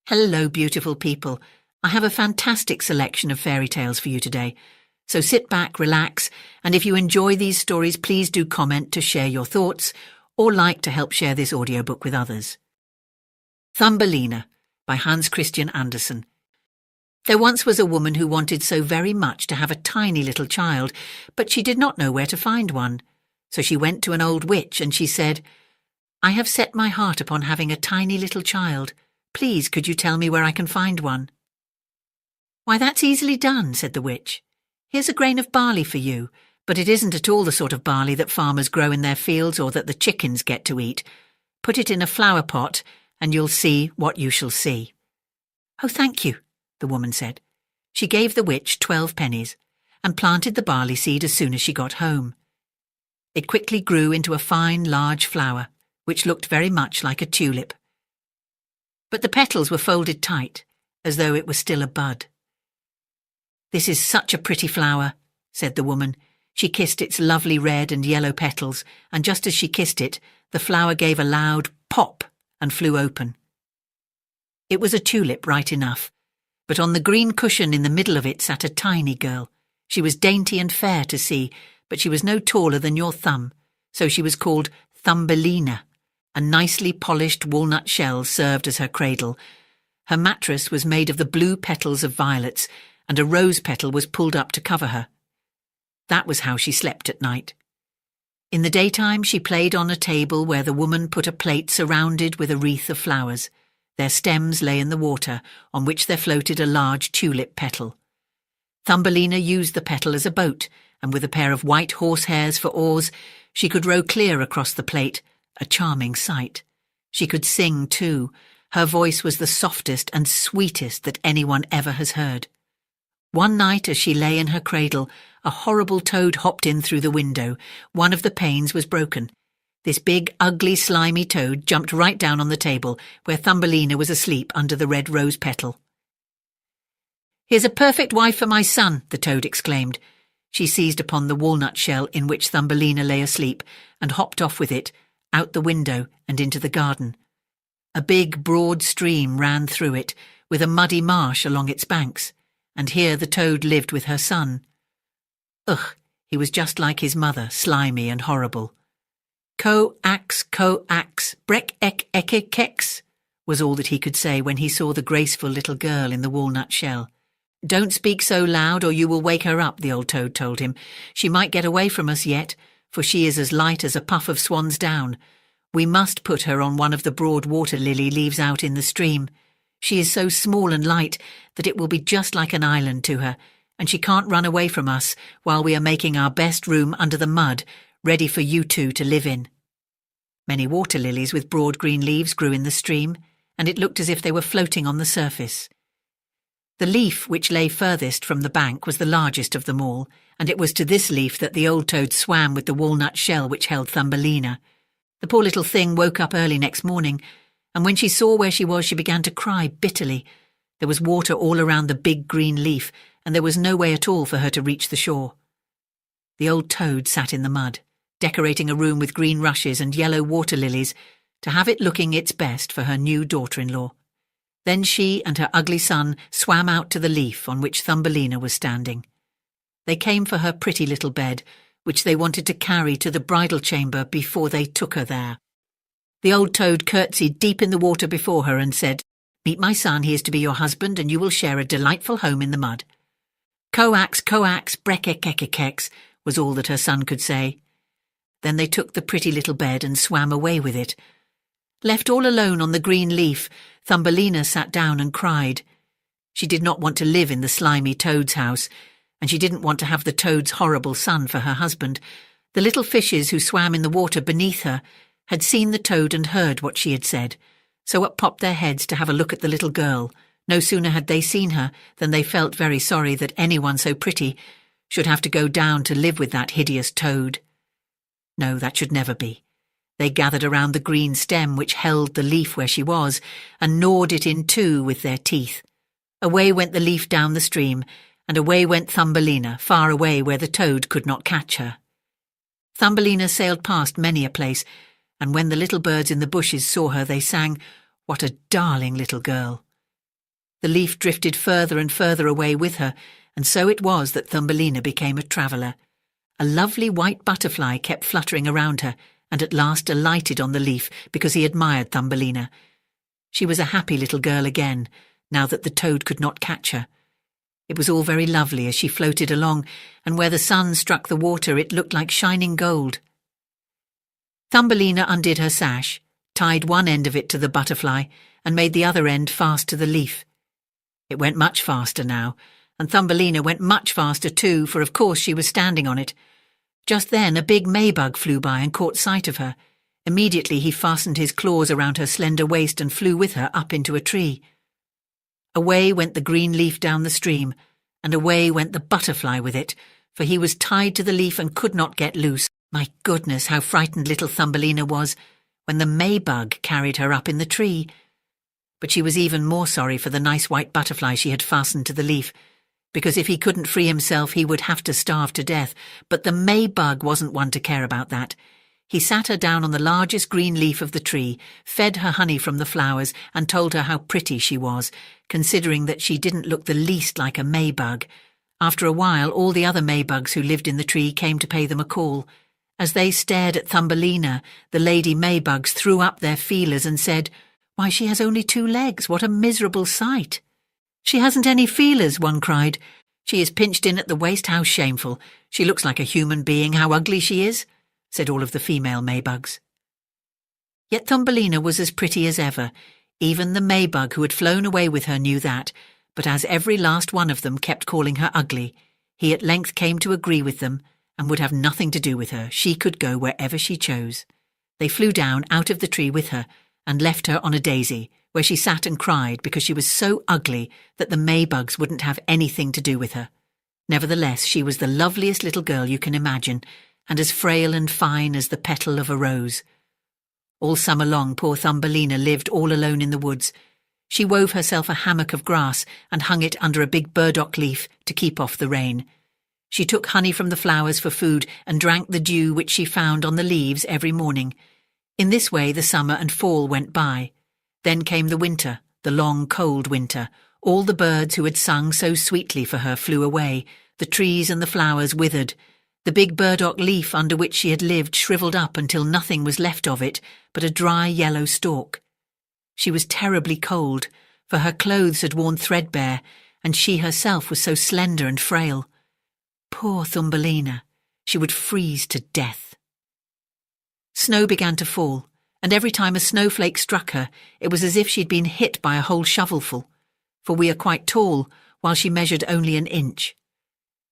Hello, beautiful people. I have a fantastic selection of fairy tales for you today. So sit back, relax, and if you enjoy these stories, please do comment to share your thoughts or like to help share this audiobook with others. Thumbelina by Hans Christian Andersen. There once was a woman who wanted so very much to have a tiny little child, but she did not know where to find one. So she went to an old witch and she said, "I have set my heart upon having a tiny little child. Please, could you tell me where I can find one?" "Why, that's easily done," said the witch. "Here's a grain of barley for you, but it isn't at all the sort of barley that farmers grow in their fields or that the chickens get to eat. Put it in a flower pot, and you'll see what you shall see." "Oh, thank you," the woman said. She gave the witch 12 pennies and planted the barley seed as soon as she got home. It quickly grew into a fine, large flower, which looked very much like a tulip. But the petals were folded tight, as though it was still a bud. "This is such a pretty flower," said the woman. She kissed its lovely red and yellow petals, and just as she kissed it, the flower gave a loud pop and flew open. It was a tulip right enough, but on the green cushion in the middle of it sat a tiny girl. She was dainty and fair to see, but she was no taller than your thumb, so she was called Thumbelina. A nicely polished walnut shell served as her cradle. Her mattress was made of the blue petals of violets, and a rose petal was pulled up to cover her. That was how she slept at night. In the daytime she played on a table where the woman put a plate surrounded with a wreath of flowers. Their stems lay in the water, on which there floated a large tulip petal. Thumbelina used the petal as a boat, and with a pair of white horsehairs for oars, she could row clear across the plate, a charming sight. She could sing, too. Her voice was the softest and sweetest that anyone ever has heard. One night, as she lay in her cradle, a horrible toad hopped in through the window. One of the panes was broken. This big, ugly, slimy toad jumped right down on the table, where Thumbelina was asleep under the red rose petal. "Here's a perfect wife for my son," the toad exclaimed. She seized upon the walnut shell in which Thumbelina lay asleep and hopped off with it, out the window and into the garden. A big, broad stream ran through it, with a muddy marsh along its banks, and here the toad lived with her son. Ugh, he was just like his mother, slimy and horrible. "Co-ax, brek ek eke kex," was all that he could say when he saw the graceful little girl in the walnut shell. "Don't speak so loud or you will wake her up," the old toad told him. "She might get away from us yet, for she is as light as a puff of swan's down. We must put her on one of the broad water lily leaves out in the stream. She is so small and light that it will be just like an island to her, and she can't run away from us while we are making our best room under the mud, ready for you two to live in." Many water lilies with broad green leaves grew in the stream, and it looked as if they were floating on the surface. The leaf which lay furthest from the bank was the largest of them all, and it was to this leaf that the old toad swam with the walnut shell which held Thumbelina. The poor little thing woke up early next morning, and when she saw where she was, she began to cry bitterly. There was water all around the big green leaf, and there was no way at all for her to reach the shore. The old toad sat in the mud, decorating a room with green rushes and yellow water lilies, to have it looking its best for her new daughter-in-law. Then she and her ugly son swam out to the leaf on which Thumbelina was standing. They came for her pretty little bed, which they wanted to carry to the bridal chamber before they took her there. The old toad curtsied deep in the water before her and said, "Meet my son, he is to be your husband, and you will share a delightful home in the mud." "Co-ax, brek ek eke kex," was all that her son could say. Then they took the pretty little bed and swam away with it. Left all alone on the green leaf, Thumbelina sat down and cried. She did not want to live in the slimy toad's house, and she didn't want to have the toad's horrible son for her husband. The little fishes who swam in the water beneath her had seen the toad and heard what she had said, so up popped their heads to have a look at the little girl. No sooner had they seen her than they felt very sorry that anyone so pretty should have to go down to live with that hideous toad. No, that should never be. They gathered around the green stem which held the leaf where she was, and gnawed it in two with their teeth. Away went the leaf down the stream, and away went Thumbelina, far away where the toad could not catch her. Thumbelina sailed past many a place, and when the little birds in the bushes saw her, they sang, "What a darling little girl!" The leaf drifted further and further away with her, and so it was that Thumbelina became a traveller. A lovely white butterfly kept fluttering around her, and at last alighted on the leaf because he admired Thumbelina. She was a happy little girl again, now that the toad could not catch her. It was all very lovely as she floated along, and where the sun struck the water it looked like shining gold. Thumbelina undid her sash, tied one end of it to the butterfly, and made the other end fast to the leaf. It went much faster now, and Thumbelina went much faster too, for of course she was standing on it. Just then a big Maybug flew by and caught sight of her. Immediately he fastened his claws around her slender waist and flew with her up into a tree. Away went the green leaf down the stream, and away went the butterfly with it, for he was tied to the leaf and could not get loose. My goodness, how frightened little Thumbelina was when the Maybug carried her up in the tree. But she was even more sorry for the nice white butterfly she had fastened to the leaf, because if he couldn't free himself he would have to starve to death. But the Maybug wasn't one to care about that. He sat her down on the largest green leaf of the tree, fed her honey from the flowers, and told her how pretty she was, considering that she didn't look the least like a Maybug. After a while, all the other Maybugs who lived in the tree came to pay them a call. As they stared at Thumbelina, the lady Maybugs threw up their feelers and said, "Why, she has only 2 legs, what a miserable sight!" "She hasn't any feelers," one cried. "She is pinched in at the waist, how shameful! She looks like a human being, how ugly she is," said all of the female Maybugs. Yet Thumbelina was as pretty as ever. Even the Maybug who had flown away with her knew that, but as every last one of them kept calling her ugly, he at length came to agree with them and would have nothing to do with her. She could go wherever she chose. They flew down out of the tree with her and left her on a daisy, where she sat and cried because she was so ugly that the Maybugs wouldn't have anything to do with her. Nevertheless, she was the loveliest little girl you can imagine, and as frail and fine as the petal of a rose. All summer long poor Thumbelina lived all alone in the woods. She wove herself a hammock of grass and hung it under a big burdock leaf to keep off the rain. She took honey from the flowers for food and drank the dew which she found on the leaves every morning. In this way the summer and fall went by. Then came the winter, the long cold winter. All the birds who had sung so sweetly for her flew away. The trees and the flowers withered. The big burdock leaf under which she had lived shriveled up until nothing was left of it but a dry yellow stalk. She was terribly cold, for her clothes had worn threadbare, and she herself was so slender and frail. Poor Thumbelina, she would freeze to death. Snow began to fall, and every time a snowflake struck her, it was as if she'd been hit by a whole shovelful, for we are quite tall, while she measured only an inch.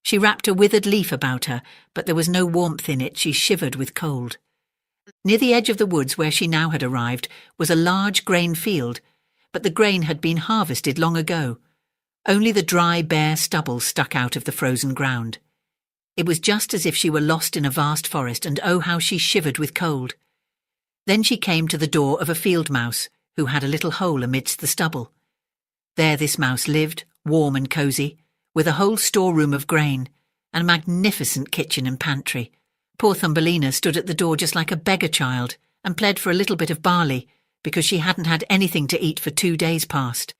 She wrapped a withered leaf about her, but there was no warmth in it. She shivered with cold. Near the edge of the woods where she now had arrived was a large grain field, but the grain had been harvested long ago. Only the dry, bare stubble stuck out of the frozen ground. It was just as if she were lost in a vast forest, and oh, how she shivered with cold. Then she came to the door of a field mouse, who had a little hole amidst the stubble. There this mouse lived, warm and cosy, with a whole storeroom of grain, and a magnificent kitchen and pantry. Poor Thumbelina stood at the door just like a beggar child, and pled for a little bit of barley, because she hadn't had anything to eat for 2 days past.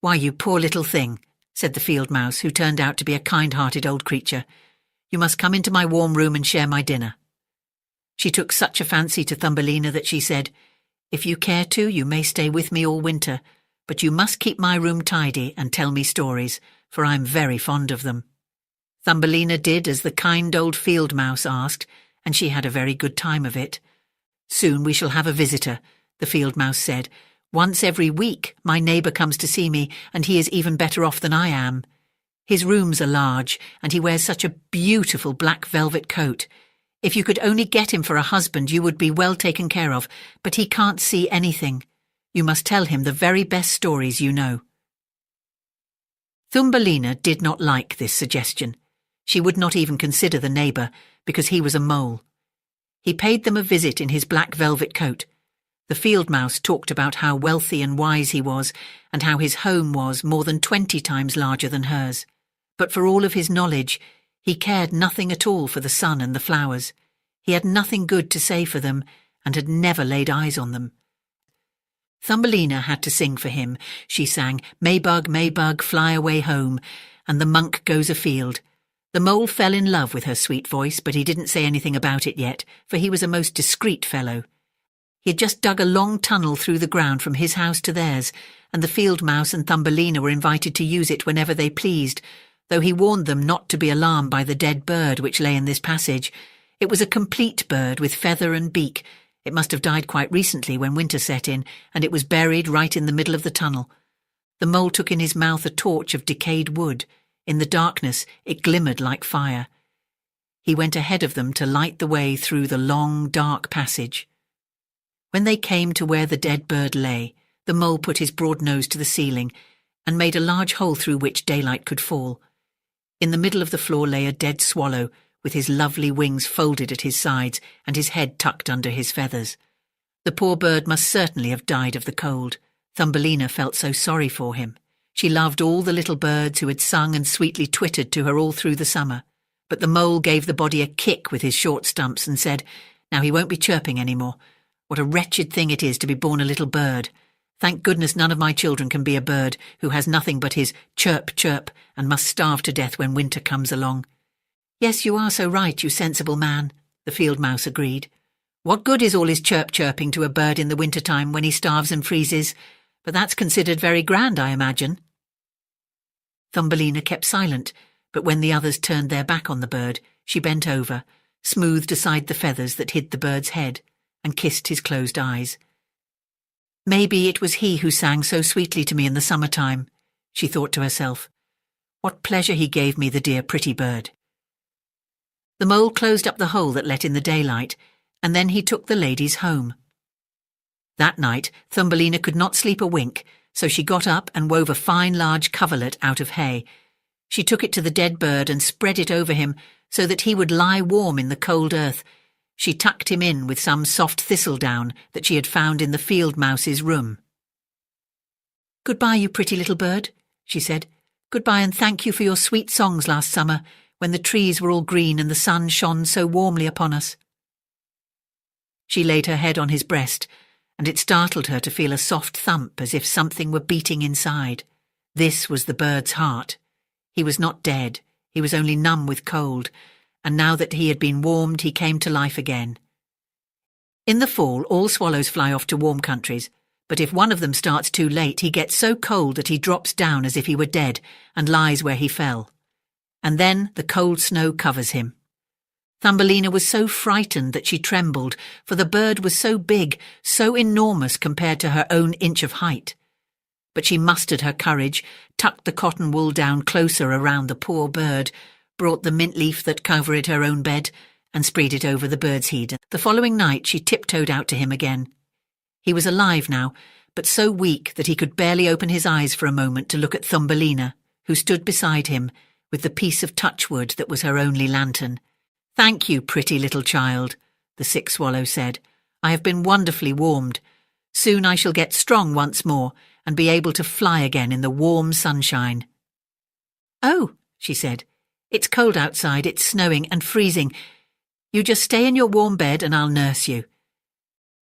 "Why, you poor little thing," said the field mouse, who turned out to be a kind-hearted old creature. "You must come into my warm room and share my dinner." She took such a fancy to Thumbelina that she said, "If you care to, you may stay with me all winter, but you must keep my room tidy and tell me stories, for I'm very fond of them." Thumbelina did as the kind old field mouse asked, and she had a very good time of it. "Soon we shall have a visitor," the field mouse said. "Once every week my neighbour comes to see me, and he is even better off than I am. His rooms are large, and he wears such a beautiful black velvet coat. If you could only get him for a husband, you would be well taken care of, but he can't see anything. You must tell him the very best stories you know." Thumbelina did not like this suggestion. She would not even consider the neighbour, because he was a mole. He paid them a visit in his black velvet coat. The field mouse talked about how wealthy and wise he was, and how his home was more than 20 times larger than hers. But for all of his knowledge, he cared nothing at all for the sun and the flowers. He had nothing good to say for them, and had never laid eyes on them. Thumbelina had to sing for him. She sang, "Maybug, Maybug, fly away home," and the monk goes afield. The mole fell in love with her sweet voice, but he didn't say anything about it yet, for he was a most discreet fellow. He had just dug a long tunnel through the ground from his house to theirs, and the field mouse and Thumbelina were invited to use it whenever they pleased, though he warned them not to be alarmed by the dead bird which lay in this passage. It was a complete bird with feather and beak. It must have died quite recently when winter set in, and it was buried right in the middle of the tunnel. The mole took in his mouth a torch of decayed wood. In the darkness, it glimmered like fire. He went ahead of them to light the way through the long, dark passage. When they came to where the dead bird lay, the mole put his broad nose to the ceiling and made a large hole through which daylight could fall. In the middle of the floor lay a dead swallow, with his lovely wings folded at his sides and his head tucked under his feathers. The poor bird must certainly have died of the cold. Thumbelina felt so sorry for him. She loved all the little birds who had sung and sweetly twittered to her all through the summer. But the mole gave the body a kick with his short stumps and said, "Now he won't be chirping any more. What a wretched thing it is to be born a little bird. Thank goodness none of my children can be a bird who has nothing but his chirp, chirp, and must starve to death when winter comes along." "Yes, you are so right, you sensible man," the field mouse agreed. "What good is all his chirp-chirping to a bird in the winter-time when he starves and freezes? But that's considered very grand, I imagine." Thumbelina kept silent, but when the others turned their back on the bird, she bent over, smoothed aside the feathers that hid the bird's head, and kissed his closed eyes. "Maybe it was he who sang so sweetly to me in the summer-time," she thought to herself. "What pleasure he gave me, the dear pretty bird." The mole closed up the hole that let in the daylight, and then he took the ladies home. That night, Thumbelina could not sleep a wink, so she got up and wove a fine large coverlet out of hay. She took it to the dead bird and spread it over him so that he would lie warm in the cold earth. She tucked him in with some soft thistledown that she had found in the field mouse's room. "Goodbye, you pretty little bird," she said. "Goodbye, and thank you for your sweet songs last summer, when the trees were all green and the sun shone so warmly upon us." She laid her head on his breast, and it startled her to feel a soft thump as if something were beating inside. This was the bird's heart. He was not dead, he was only numb with cold, and now that he had been warmed, he came to life again. In the fall, all swallows fly off to warm countries, but if one of them starts too late, he gets so cold that he drops down as if he were dead and lies where he fell. And then the cold snow covers him. Thumbelina was so frightened that she trembled, for the bird was so big, so enormous compared to her own inch of height. But she mustered her courage, tucked the cotton wool down closer around the poor bird, brought the mint leaf that covered her own bed, and spread it over the bird's head. The following night she tiptoed out to him again. He was alive now, but so weak that he could barely open his eyes for a moment to look at Thumbelina, who stood beside him, with the piece of touchwood that was her only lantern. "Thank you, pretty little child," the sick swallow said. "I have been wonderfully warmed. Soon I shall get strong once more and be able to fly again in the warm sunshine." "Oh," she said, "it's cold outside, it's snowing and freezing. You just stay in your warm bed and I'll nurse you."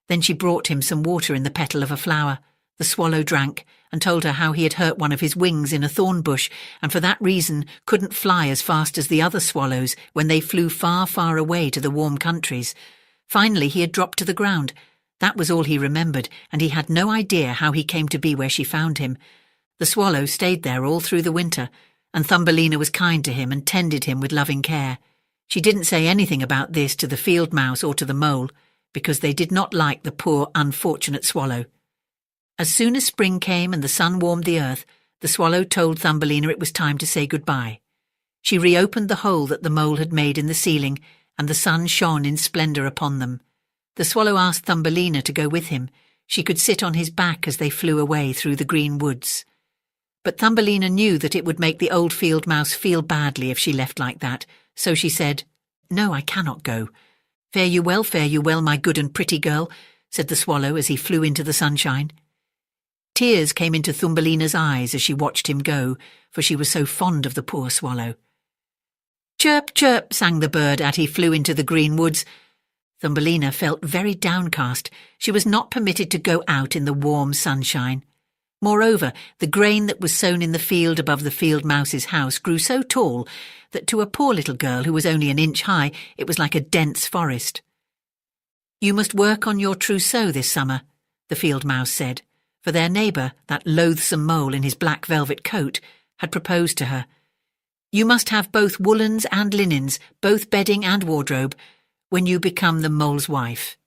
Then she brought him some water in the petal of a flower. The swallow drank and told her how he had hurt one of his wings in a thorn bush, and for that reason couldn't fly as fast as the other swallows when they flew far, far away to the warm countries. Finally he had dropped to the ground. That was all he remembered, and he had no idea how he came to be where she found him. The swallow stayed there all through the winter, and Thumbelina was kind to him and tended him with loving care. She didn't say anything about this to the field mouse or to the mole, because they did not like the poor, unfortunate swallow. As soon as spring came and the sun warmed the earth, the swallow told Thumbelina it was time to say goodbye. She reopened the hole that the mole had made in the ceiling, and the sun shone in splendour upon them. The swallow asked Thumbelina to go with him. She could sit on his back as they flew away through the green woods. But Thumbelina knew that it would make the old field mouse feel badly if she left like that, so she said, "No, I cannot go." Fare you well, my good and pretty girl," said the swallow as he flew into the sunshine. Tears came into Thumbelina's eyes as she watched him go, for she was so fond of the poor swallow. "Chirp, chirp," sang the bird as he flew into the green woods. Thumbelina felt very downcast. She was not permitted to go out in the warm sunshine. Moreover, the grain that was sown in the field above the field mouse's house grew so tall that to a poor little girl who was only an inch high, it was like a dense forest. "You must work on your trousseau this summer," the field mouse said, for their neighbour, that loathsome mole in his black velvet coat, had proposed to her. "You must have both woolens and linens, both bedding and wardrobe, when you become the mole's wife."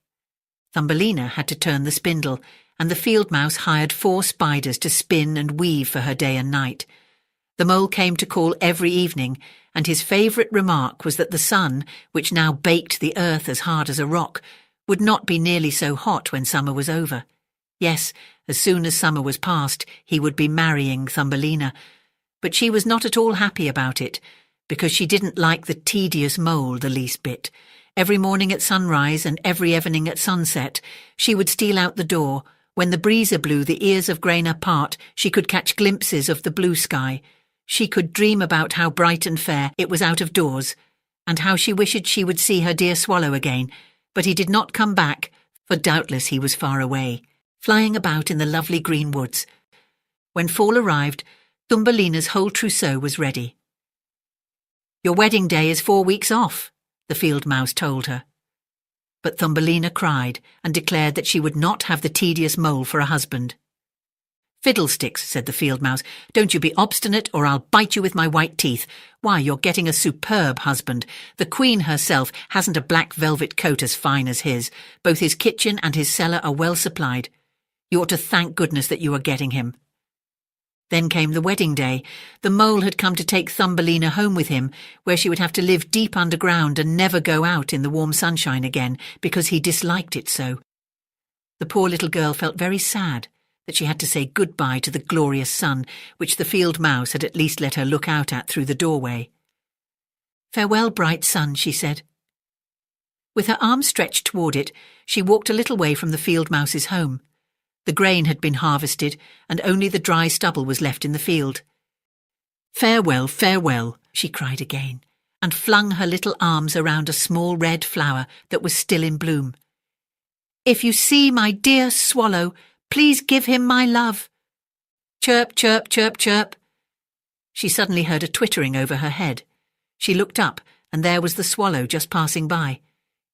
Thumbelina had to turn the spindle, and the field mouse hired 4 spiders to spin and weave for her day and night. The mole came to call every evening, and his favourite remark was that the sun, which now baked the earth as hard as a rock, would not be nearly so hot when summer was over. Yes, as soon as summer was past, he would be marrying Thumbelina, but she was not at all happy about it, because she didn't like the tedious mole the least bit. Every morning at sunrise and every evening at sunset, she would steal out the door. When the breeze blew the ears of grain apart, she could catch glimpses of the blue sky. She could dream about how bright and fair it was out of doors, and how she wished she would see her dear swallow again, but he did not come back, for doubtless he was far away, flying about in the lovely green woods. When fall arrived, Thumbelina's whole trousseau was ready. "Your wedding day is 4 weeks off," the field mouse told her. But Thumbelina cried and declared that she would not have the tedious mole for a husband. "Fiddlesticks," said the field mouse, "don't you be obstinate or I'll bite you with my white teeth. Why, you're getting a superb husband. The Queen herself hasn't a black velvet coat as fine as his. Both his kitchen and his cellar are well supplied. You ought to thank goodness that you are getting him." Then came the wedding day. The mole had come to take Thumbelina home with him, where she would have to live deep underground and never go out in the warm sunshine again, because he disliked it so. The poor little girl felt very sad that she had to say goodbye to the glorious sun, which the field mouse had at least let her look out at through the doorway. "Farewell, bright sun," she said. With her arms stretched toward it, she walked a little way from the field mouse's home. The grain had been harvested, and only the dry stubble was left in the field. "Farewell, farewell," she cried again, and flung her little arms around a small red flower that was still in bloom. "If you see my dear swallow, please give him my love." Chirp, chirp, chirp, chirp. She suddenly heard a twittering over her head. She looked up, and there was the swallow just passing by.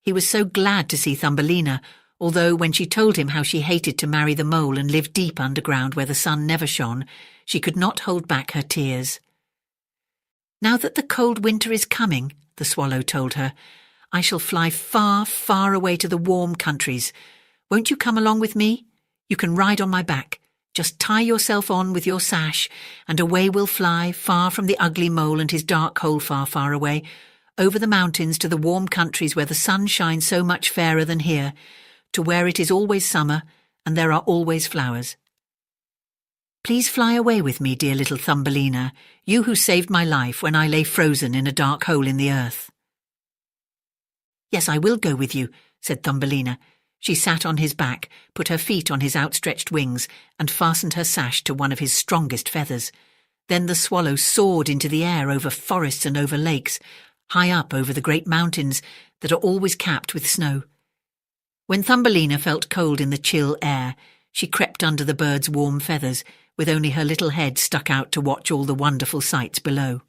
He was so glad to see Thumbelina, although when she told him how she hated to marry the mole and live deep underground where the sun never shone, she could not hold back her tears. "Now that the cold winter is coming," the swallow told her, "I shall fly far, far away to the warm countries. Won't you come along with me? You can ride on my back. Just tie yourself on with your sash, and away we'll fly, far from the ugly mole and his dark hole far, far away, over the mountains to the warm countries where the sun shines so much fairer than here, to where it is always summer and there are always flowers. Please fly away with me, dear little Thumbelina, you who saved my life when I lay frozen in a dark hole in the earth." "Yes, I will go with you," said Thumbelina. She sat on his back, put her feet on his outstretched wings, and fastened her sash to one of his strongest feathers. Then the swallow soared into the air over forests and over lakes, high up over the great mountains that are always capped with snow. When Thumbelina felt cold in the chill air, she crept under the bird's warm feathers, with only her little head stuck out to watch all the wonderful sights below.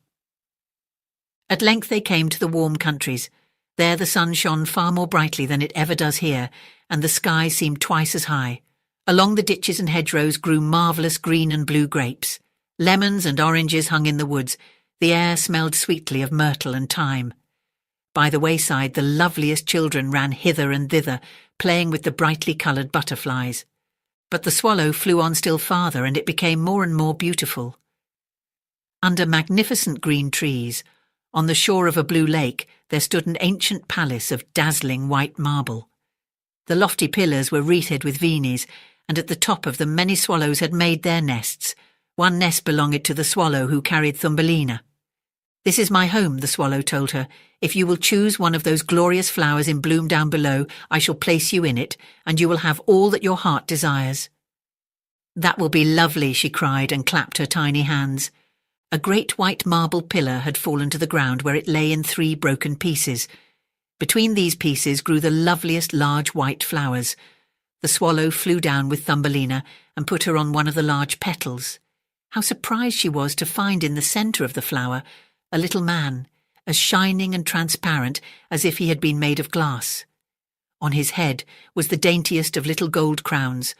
At length they came to the warm countries. There the sun shone far more brightly than it ever does here, and the sky seemed twice as high. Along the ditches and hedgerows grew marvellous green and blue grapes. Lemons and oranges hung in the woods. The air smelled sweetly of myrtle and thyme. By the wayside the loveliest children ran hither and thither, playing with the brightly coloured butterflies. But the swallow flew on still farther, and it became more and more beautiful. Under magnificent green trees, on the shore of a blue lake, there stood an ancient palace of dazzling white marble. The lofty pillars were wreathed with venies, and at the top of them many swallows had made their nests. One nest belonged to the swallow who carried Thumbelina. "This is my home," the swallow told her. "If you will choose one of those glorious flowers in bloom down below, I shall place you in it, and you will have all that your heart desires." "That will be lovely," she cried, and clapped her tiny hands. A great white marble pillar had fallen to the ground, where it lay in 3 broken pieces. Between these pieces grew the loveliest large white flowers. The swallow flew down with Thumbelina and put her on one of the large petals. How surprised she was to find in the centre of the flower a little man, as shining and transparent as if he had been made of glass. On his head was the daintiest of little gold crowns,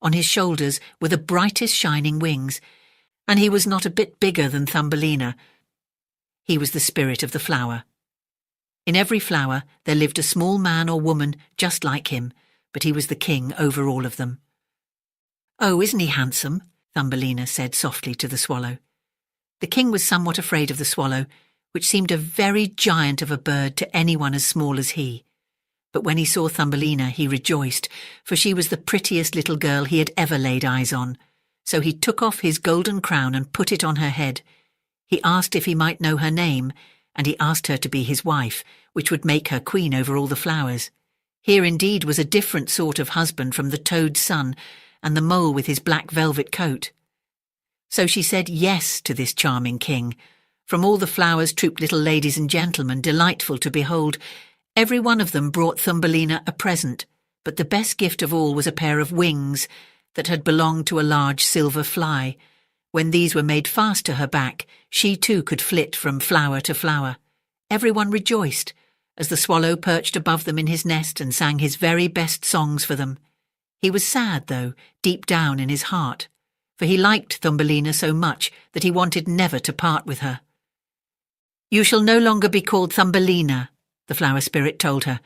on his shoulders were the brightest shining wings, and he was not a bit bigger than Thumbelina. He was the spirit of the flower. In every flower there lived a small man or woman just like him, but he was the king over all of them. "Oh, isn't he handsome?" Thumbelina said softly to the swallow. The king was somewhat afraid of the swallow, which seemed a very giant of a bird to anyone as small as he. But when he saw Thumbelina, he rejoiced, for she was the prettiest little girl he had ever laid eyes on. So he took off his golden crown and put it on her head. He asked if he might know her name, and he asked her to be his wife, which would make her queen over all the flowers. Here indeed was a different sort of husband from the toad's son and the mole with his black velvet coat. So she said yes to this charming king. From all the flowers trooped little ladies and gentlemen, delightful to behold. Every one of them brought Thumbelina a present, but the best gift of all was a pair of wings that had belonged to a large silver fly. When these were made fast to her back, she too could flit from flower to flower. Everyone rejoiced, as the swallow perched above them in his nest and sang his very best songs for them. He was sad, though, deep down in his heart, for he liked Thumbelina so much that he wanted never to part with her. "You shall no longer be called Thumbelina," the flower spirit told her.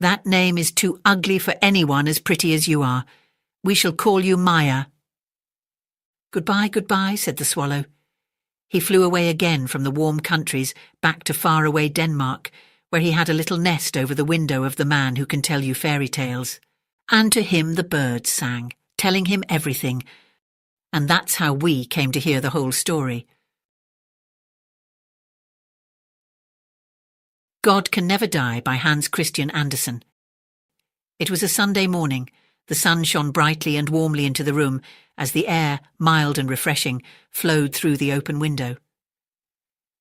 "That name is too ugly for anyone as pretty as you are. We shall call you Maya." "Goodbye, goodbye," said the swallow. He flew away again from the warm countries back to far-away Denmark, where he had a little nest over the window of the man who can tell you fairy tales. And to him the birds sang, telling him everything. And that's how we came to hear the whole story. God Can Never Die by Hans Christian Andersen. It was a Sunday morning. The sun shone brightly and warmly into the room as the air, mild and refreshing, flowed through the open window.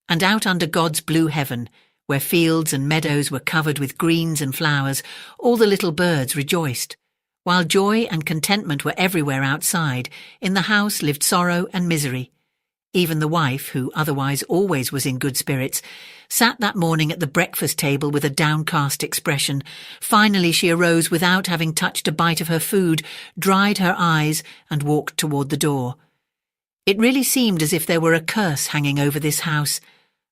And out under God's blue heaven, where fields and meadows were covered with greens and flowers, all the little birds rejoiced. While joy and contentment were everywhere outside, in the house lived sorrow and misery. Even the wife, who otherwise always was in good spirits, sat that morning at the breakfast table with a downcast expression. Finally she arose without having touched a bite of her food, dried her eyes, and walked toward the door. It really seemed as if there were a curse hanging over this house.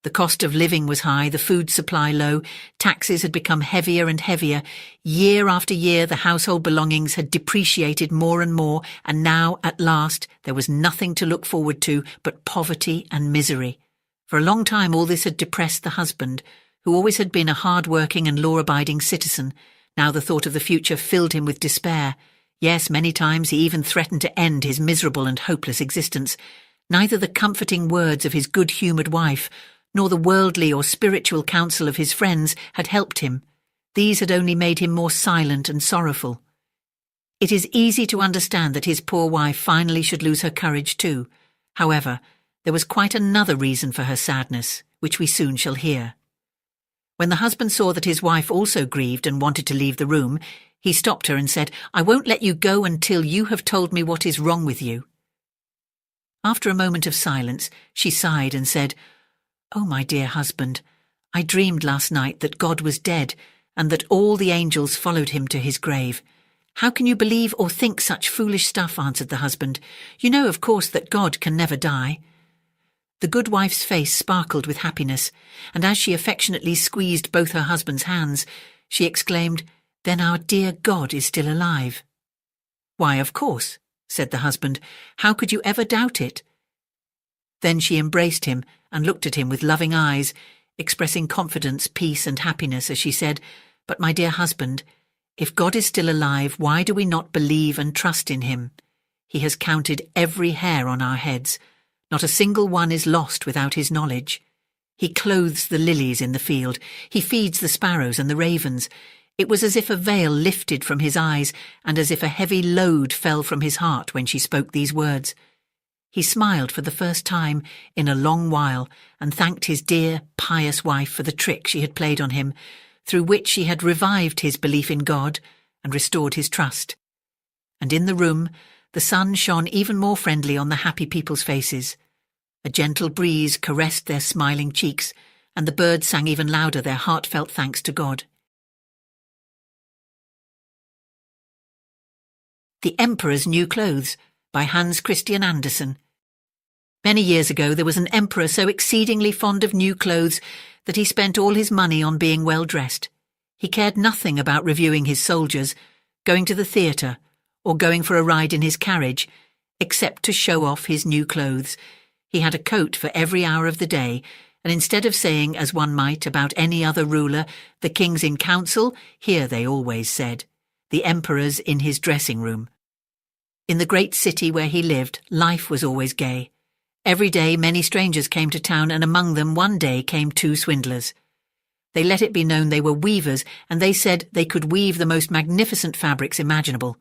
The cost of living was high, the food supply low, taxes had become heavier and heavier. Year after year the household belongings had depreciated more and more, and now, at last, there was nothing to look forward to but poverty and misery. For a long time all this had depressed the husband, who always had been a hard-working and law-abiding citizen. Now the thought of the future filled him with despair. Yes, many times he even threatened to end his miserable and hopeless existence. Neither the comforting words of his good-humoured wife nor the worldly or spiritual counsel of his friends had helped him. These had only made him more silent and sorrowful. It is easy to understand that his poor wife finally should lose her courage too. However, there was quite another reason for her sadness, which we soon shall hear. When the husband saw that his wife also grieved and wanted to leave the room, he stopped her and said, "I won't let you go until you have told me what is wrong with you." After a moment of silence, she sighed and said, "Oh, my dear husband, I dreamed last night that God was dead and that all the angels followed him to his grave." "How can you believe or think such foolish stuff?" answered the husband. "You know, of course, that God can never die." The good wife's face sparkled with happiness, and as she affectionately squeezed both her husband's hands, she exclaimed, "Then our dear God is still alive." "Why, of course," said the husband. "How could you ever doubt it?" Then she embraced him and looked at him with loving eyes, expressing confidence, peace and happiness as she said, "But my dear husband, if God is still alive, why do we not believe and trust in him? He has counted every hair on our heads. Not a single one is lost without his knowledge. He clothes the lilies in the field. He feeds the sparrows and the ravens." It was as if a veil lifted from his eyes and as if a heavy load fell from his heart when she spoke these words. He smiled for the first time in a long while and thanked his dear, pious wife for the trick she had played on him. through which she had revived his belief in God and restored his trust. And in the room, the sun shone even more friendly on the happy people's faces. A gentle breeze caressed their smiling cheeks, and the birds sang even louder their heartfelt thanks to God. The Emperor's New Clothes by Hans Christian Andersen. Many years ago there was an emperor so exceedingly fond of new clothes that he spent all his money on being well dressed. He cared nothing about reviewing his soldiers, going to the theatre, or going for a ride in his carriage, except to show off his new clothes. He had a coat for every hour of the day, and instead of saying, as one might about any other ruler, "The king's in council," here they always said, "The emperor's in his dressing room." In the great city where he lived, life was always gay. Every day many strangers came to town, and among them one day came two swindlers. They let it be known they were weavers, and they said they could weave the most magnificent fabrics imaginable.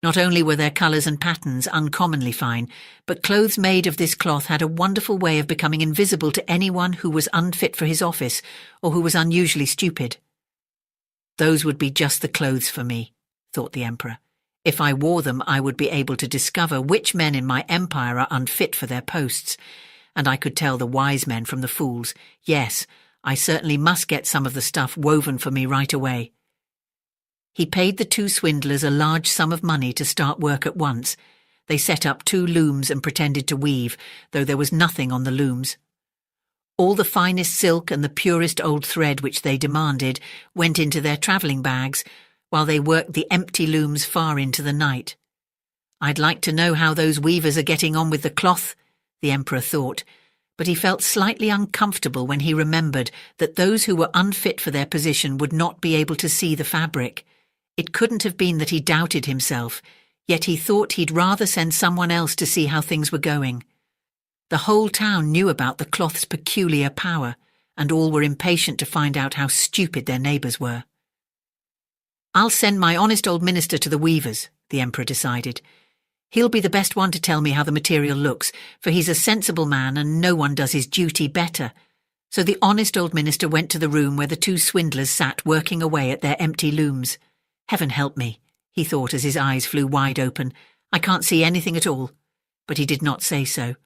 Not only were their colours and patterns uncommonly fine, but clothes made of this cloth had a wonderful way of becoming invisible to anyone who was unfit for his office or who was unusually stupid. Those would be just the clothes for me, thought the emperor. If I wore them, I would be able to discover which men in my empire are unfit for their posts, and I could tell the wise men from the fools. Yes, I certainly must get some of the stuff woven for me right away. He paid the two swindlers a large sum of money to start work at once. They set up 2 looms and pretended to weave, though there was nothing on the looms. All the finest silk and the purest old thread which they demanded went into their travelling bags, while they worked the empty looms far into the night. I'd like to know how those weavers are getting on with the cloth, the emperor thought, but he felt slightly uncomfortable when he remembered that those who were unfit for their position would not be able to see the fabric. It couldn't have been that he doubted himself, yet he thought he'd rather send someone else to see how things were going. The whole town knew about the cloth's peculiar power, and all were impatient to find out how stupid their neighbours were. I'll send my honest old minister to the weavers, the emperor decided. He'll be the best one to tell me how the material looks, for he's a sensible man and no one does his duty better. So the honest old minister went to the room where the two swindlers sat working away at their empty looms. Heaven help me, he thought as his eyes flew wide open. I can't see anything at all. But he did not say so.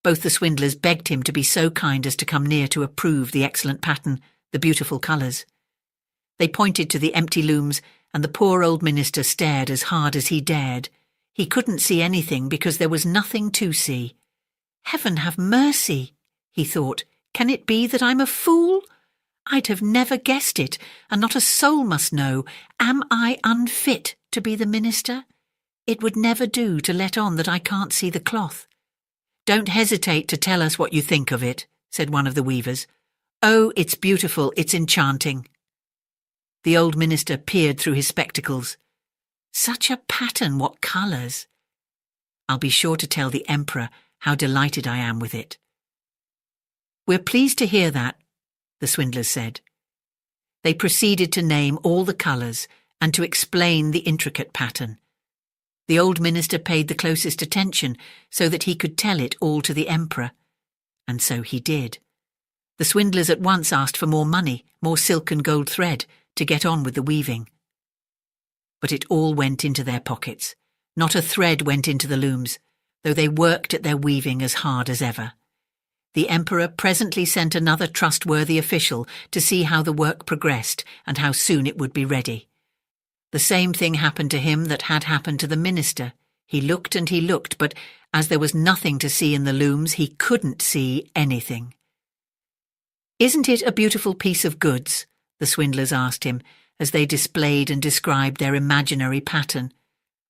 Both the swindlers begged him to be so kind as to come near to approve the excellent pattern, the beautiful colours. They pointed to the empty looms, and the poor old minister stared as hard as he dared. He couldn't see anything because there was nothing to see. Heaven have mercy, he thought. Can it be that I'm a fool? I'd have never guessed it, and not a soul must know. Am I unfit to be the minister? It would never do to let on that I can't see the cloth. Don't hesitate to tell us what you think of it, said one of the weavers. Oh, it's beautiful, it's enchanting. The old minister peered through his spectacles. Such a pattern, what colours! I'll be sure to tell the emperor how delighted I am with it. We're pleased to hear that, the swindlers said. They proceeded to name all the colours and to explain the intricate pattern. The old minister paid the closest attention so that he could tell it all to the emperor, and so he did. The swindlers at once asked for more money, more silk and gold thread, to get on with the weaving. But it all went into their pockets. Not a thread went into the looms, though they worked at their weaving as hard as ever. The emperor presently sent another trustworthy official to see how the work progressed and how soon it would be ready. The same thing happened to him that had happened to the minister. He looked and he looked, but as there was nothing to see in the looms, he couldn't see anything. Isn't it a beautiful piece of goods? The swindlers asked him, as they displayed and described their imaginary pattern.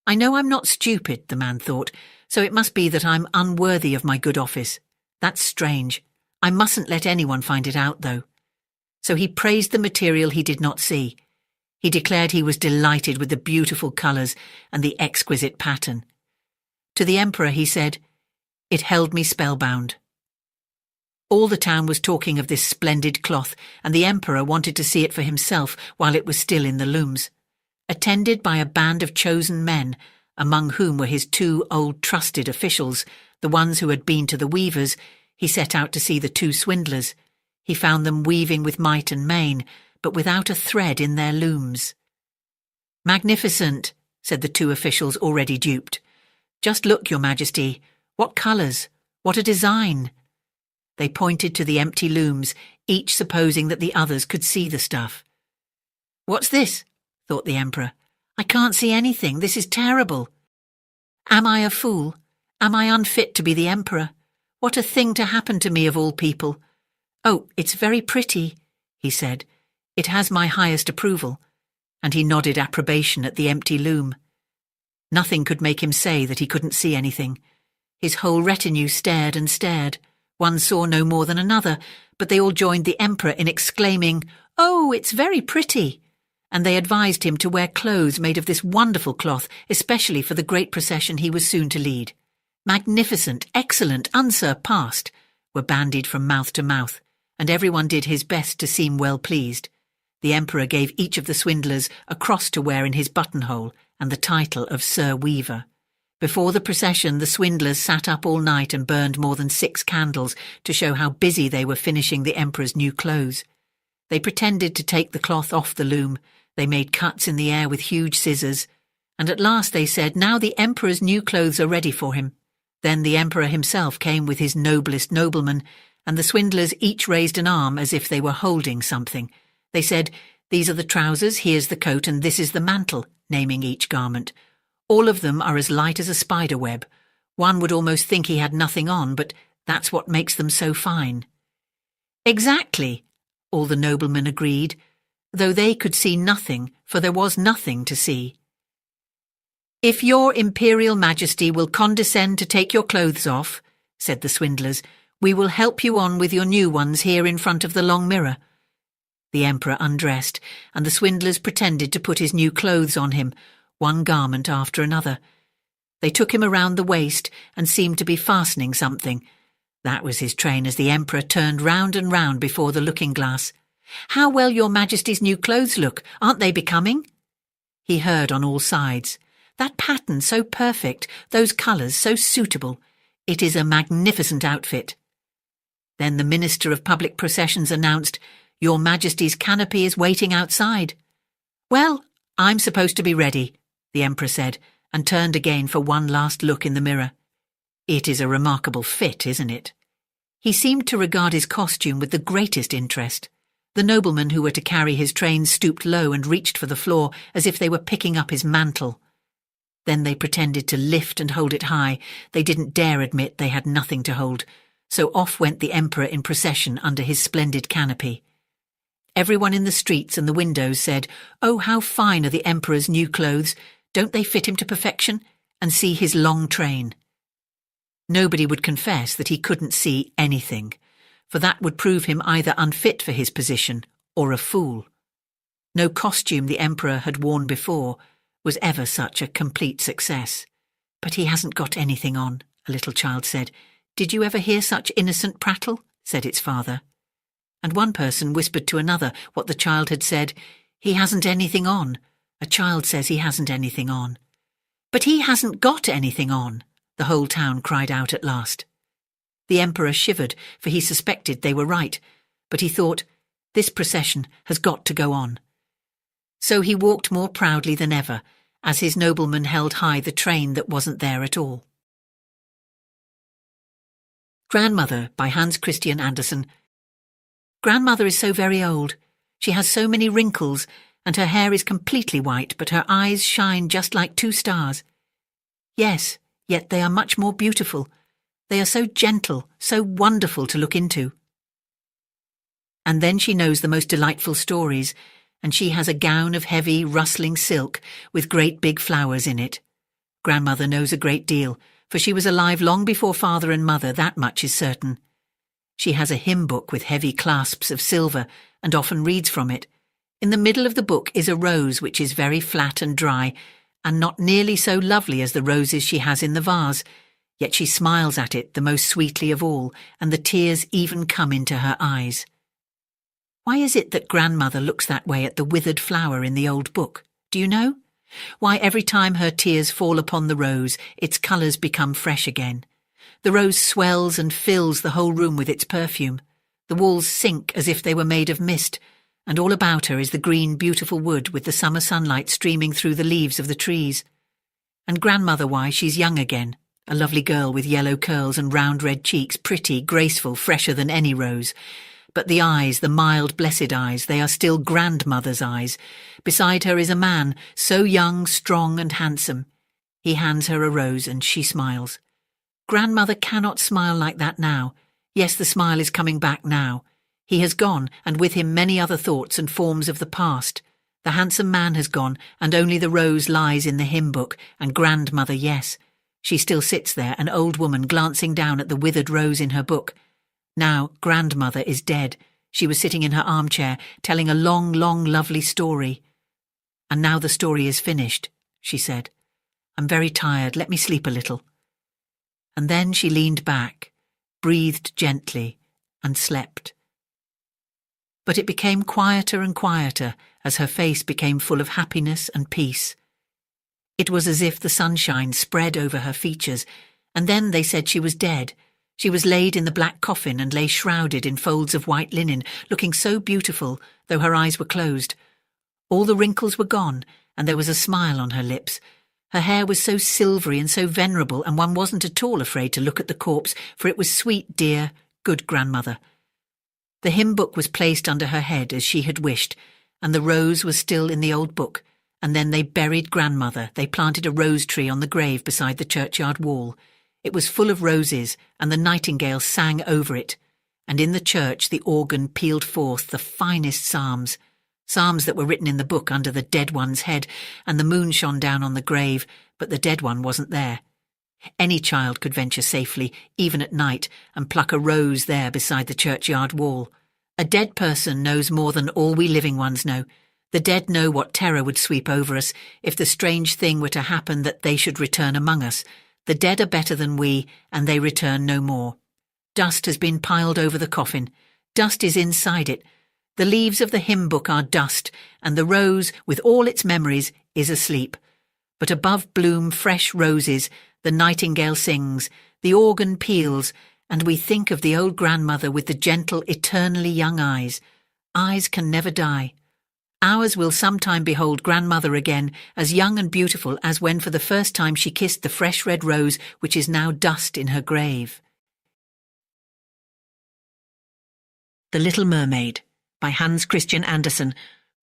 I know I'm not stupid, the man thought, so it must be that I'm unworthy of my good office. That's strange. I mustn't let anyone find it out, though. So he praised the material he did not see. He declared he was delighted with the beautiful colours and the exquisite pattern. To the emperor he said, "It held me spellbound." All the town was talking of this splendid cloth, and the emperor wanted to see it for himself while it was still in the looms. Attended by a band of chosen men, among whom were his 2 old trusted officials, the ones who had been to the weavers, he set out to see the 2 swindlers. He found them weaving with might and main, but without a thread in their looms. "Magnificent," said the two officials already duped. "Just look, Your Majesty. What colours! What a design!" They pointed to the empty looms, each supposing that the others could see the stuff. "What's this?" thought the Emperor. "I can't see anything. This is terrible. Am I a fool? Am I unfit to be the Emperor? What a thing to happen to me of all people. Oh, it's very pretty," he said. "It has my highest approval." And he nodded approbation at the empty loom. Nothing could make him say that he couldn't see anything. His whole retinue stared and stared. One saw no more than another, but they all joined the Emperor in exclaiming, "Oh, it's very pretty!" And they advised him to wear clothes made of this wonderful cloth, especially for the great procession he was soon to lead. "Magnificent, excellent, unsurpassed," were bandied from mouth to mouth, and everyone did his best to seem well pleased. The Emperor gave each of the swindlers a cross to wear in his buttonhole and the title of Sir Weaver. Before the procession, the swindlers sat up all night and burned more than 6 candles to show how busy they were finishing the Emperor's new clothes. They pretended to take the cloth off the loom. They made cuts in the air with huge scissors, and at last they said, "Now the Emperor's new clothes are ready for him." Then the Emperor himself came with his noblest noblemen, and the swindlers each raised an arm as if they were holding something. They said, "These are the trousers, here's the coat, and this is the mantle," naming each garment. All of them are as light as a spider web. One would almost think he had nothing on, but that's what makes them so fine. "Exactly," all the noblemen agreed, though they could see nothing, for there was nothing to see. "If your Imperial Majesty will condescend to take your clothes off," said the swindlers, "we will help you on with your new ones here in front of the long mirror." The Emperor undressed, and the swindlers pretended to put his new clothes on him, one garment after another. They took him around the waist and seemed to be fastening something. That was his train as the Emperor turned round and round before the looking-glass. "How well Your Majesty's new clothes look! Aren't they becoming?" He heard on all sides. "That pattern so perfect, those colours so suitable. It is a magnificent outfit." Then the Minister of Public Processions announced, "Your Majesty's canopy is waiting outside." "Well, I'm supposed to be ready," the Emperor said, and turned again for one last look in the mirror. "It is a remarkable fit, isn't it?" He seemed to regard his costume with the greatest interest. The noblemen who were to carry his train stooped low and reached for the floor as if they were picking up his mantle. Then they pretended to lift and hold it high. They didn't dare admit they had nothing to hold. So off went the Emperor in procession under his splendid canopy. Everyone in the streets and the windows said, "Oh, how fine are the Emperor's new clothes! Don't they fit him to perfection? And see his long train." Nobody would confess that he couldn't see anything, for that would prove him either unfit for his position or a fool. No costume the Emperor had worn before was ever such a complete success. "But he hasn't got anything on," a little child said. "Did you ever hear such innocent prattle?" said its father. And one person whispered to another what the child had said. "He hasn't anything on. A child says he hasn't anything on." "But he hasn't got anything on," the whole town cried out at last. The Emperor shivered, for he suspected they were right, but he thought, "This procession has got to go on." So he walked more proudly than ever, as his noblemen held high the train that wasn't there at all. Grandmother by Hans Christian Andersen. Grandmother is so very old. She has so many wrinkles, and her hair is completely white, but her eyes shine just like 2 stars. Yes, yet they are much more beautiful. They are so gentle, so wonderful to look into. And then she knows the most delightful stories, and she has a gown of heavy, rustling silk with great big flowers in it. Grandmother knows a great deal, for she was alive long before father and mother, that much is certain. She has a hymn book with heavy clasps of silver and often reads from it. In the middle of the book is a rose which is very flat and dry, and not nearly so lovely as the roses she has in the vase, yet she smiles at it the most sweetly of all, and the tears even come into her eyes. Why is it that Grandmother looks that way at the withered flower in the old book? Do you know? Why every time her tears fall upon the rose, its colours become fresh again. The rose swells and fills the whole room with its perfume. The walls sink as if they were made of mist, and all about her is the green, beautiful wood with the summer sunlight streaming through the leaves of the trees. And grandmother, why, she's young again, a lovely girl with yellow curls and round red cheeks, pretty, graceful, fresher than any rose. But the eyes, the mild, blessed eyes, they are still grandmother's eyes. Beside her is a man, so young, strong and handsome. He hands her a rose and she smiles. Grandmother cannot smile like that now. Yes, the smile is coming back now. He has gone, and with him many other thoughts and forms of the past. The handsome man has gone, and only the rose lies in the hymn book, and grandmother, yes. She still sits there, an old woman, glancing down at the withered rose in her book. Now grandmother is dead. She was sitting in her armchair, telling a long, long, lovely story. And now the story is finished, she said. I'm very tired, let me sleep a little. And then she leaned back, breathed gently, and slept. But it became quieter and quieter as her face became full of happiness and peace. It was as if the sunshine spread over her features, and then they said she was dead. She was laid in the black coffin and lay shrouded in folds of white linen, looking so beautiful, though her eyes were closed. All the wrinkles were gone, and there was a smile on her lips. Her hair was so silvery and so venerable, and one wasn't at all afraid to look at the corpse, for it was sweet, dear, good grandmother. The hymn book was placed under her head as she had wished, and the rose was still in the old book, and then they buried grandmother. They planted a rose tree on the grave beside the churchyard wall. It was full of roses, and the nightingale sang over it, and in the church the organ pealed forth the finest psalms, psalms that were written in the book under the dead one's head, and the moon shone down on the grave, but the dead one wasn't there. Any child could venture safely, even at night, and pluck a rose there beside the churchyard wall. A dead person knows more than all we living ones know. The dead know what terror would sweep over us if the strange thing were to happen that they should return among us. The dead are better than we, and they return no more. Dust has been piled over the coffin. Dust is inside it. The leaves of the hymn book are dust, and the rose, with all its memories, is asleep. But above bloom fresh roses, the nightingale sings, the organ peals, and we think of the old grandmother with the gentle, eternally young eyes. Eyes can never die. Ours will sometime behold grandmother again, as young and beautiful as when for the first time she kissed the fresh red rose which is now dust in her grave. The Little Mermaid, by Hans Christian Andersen.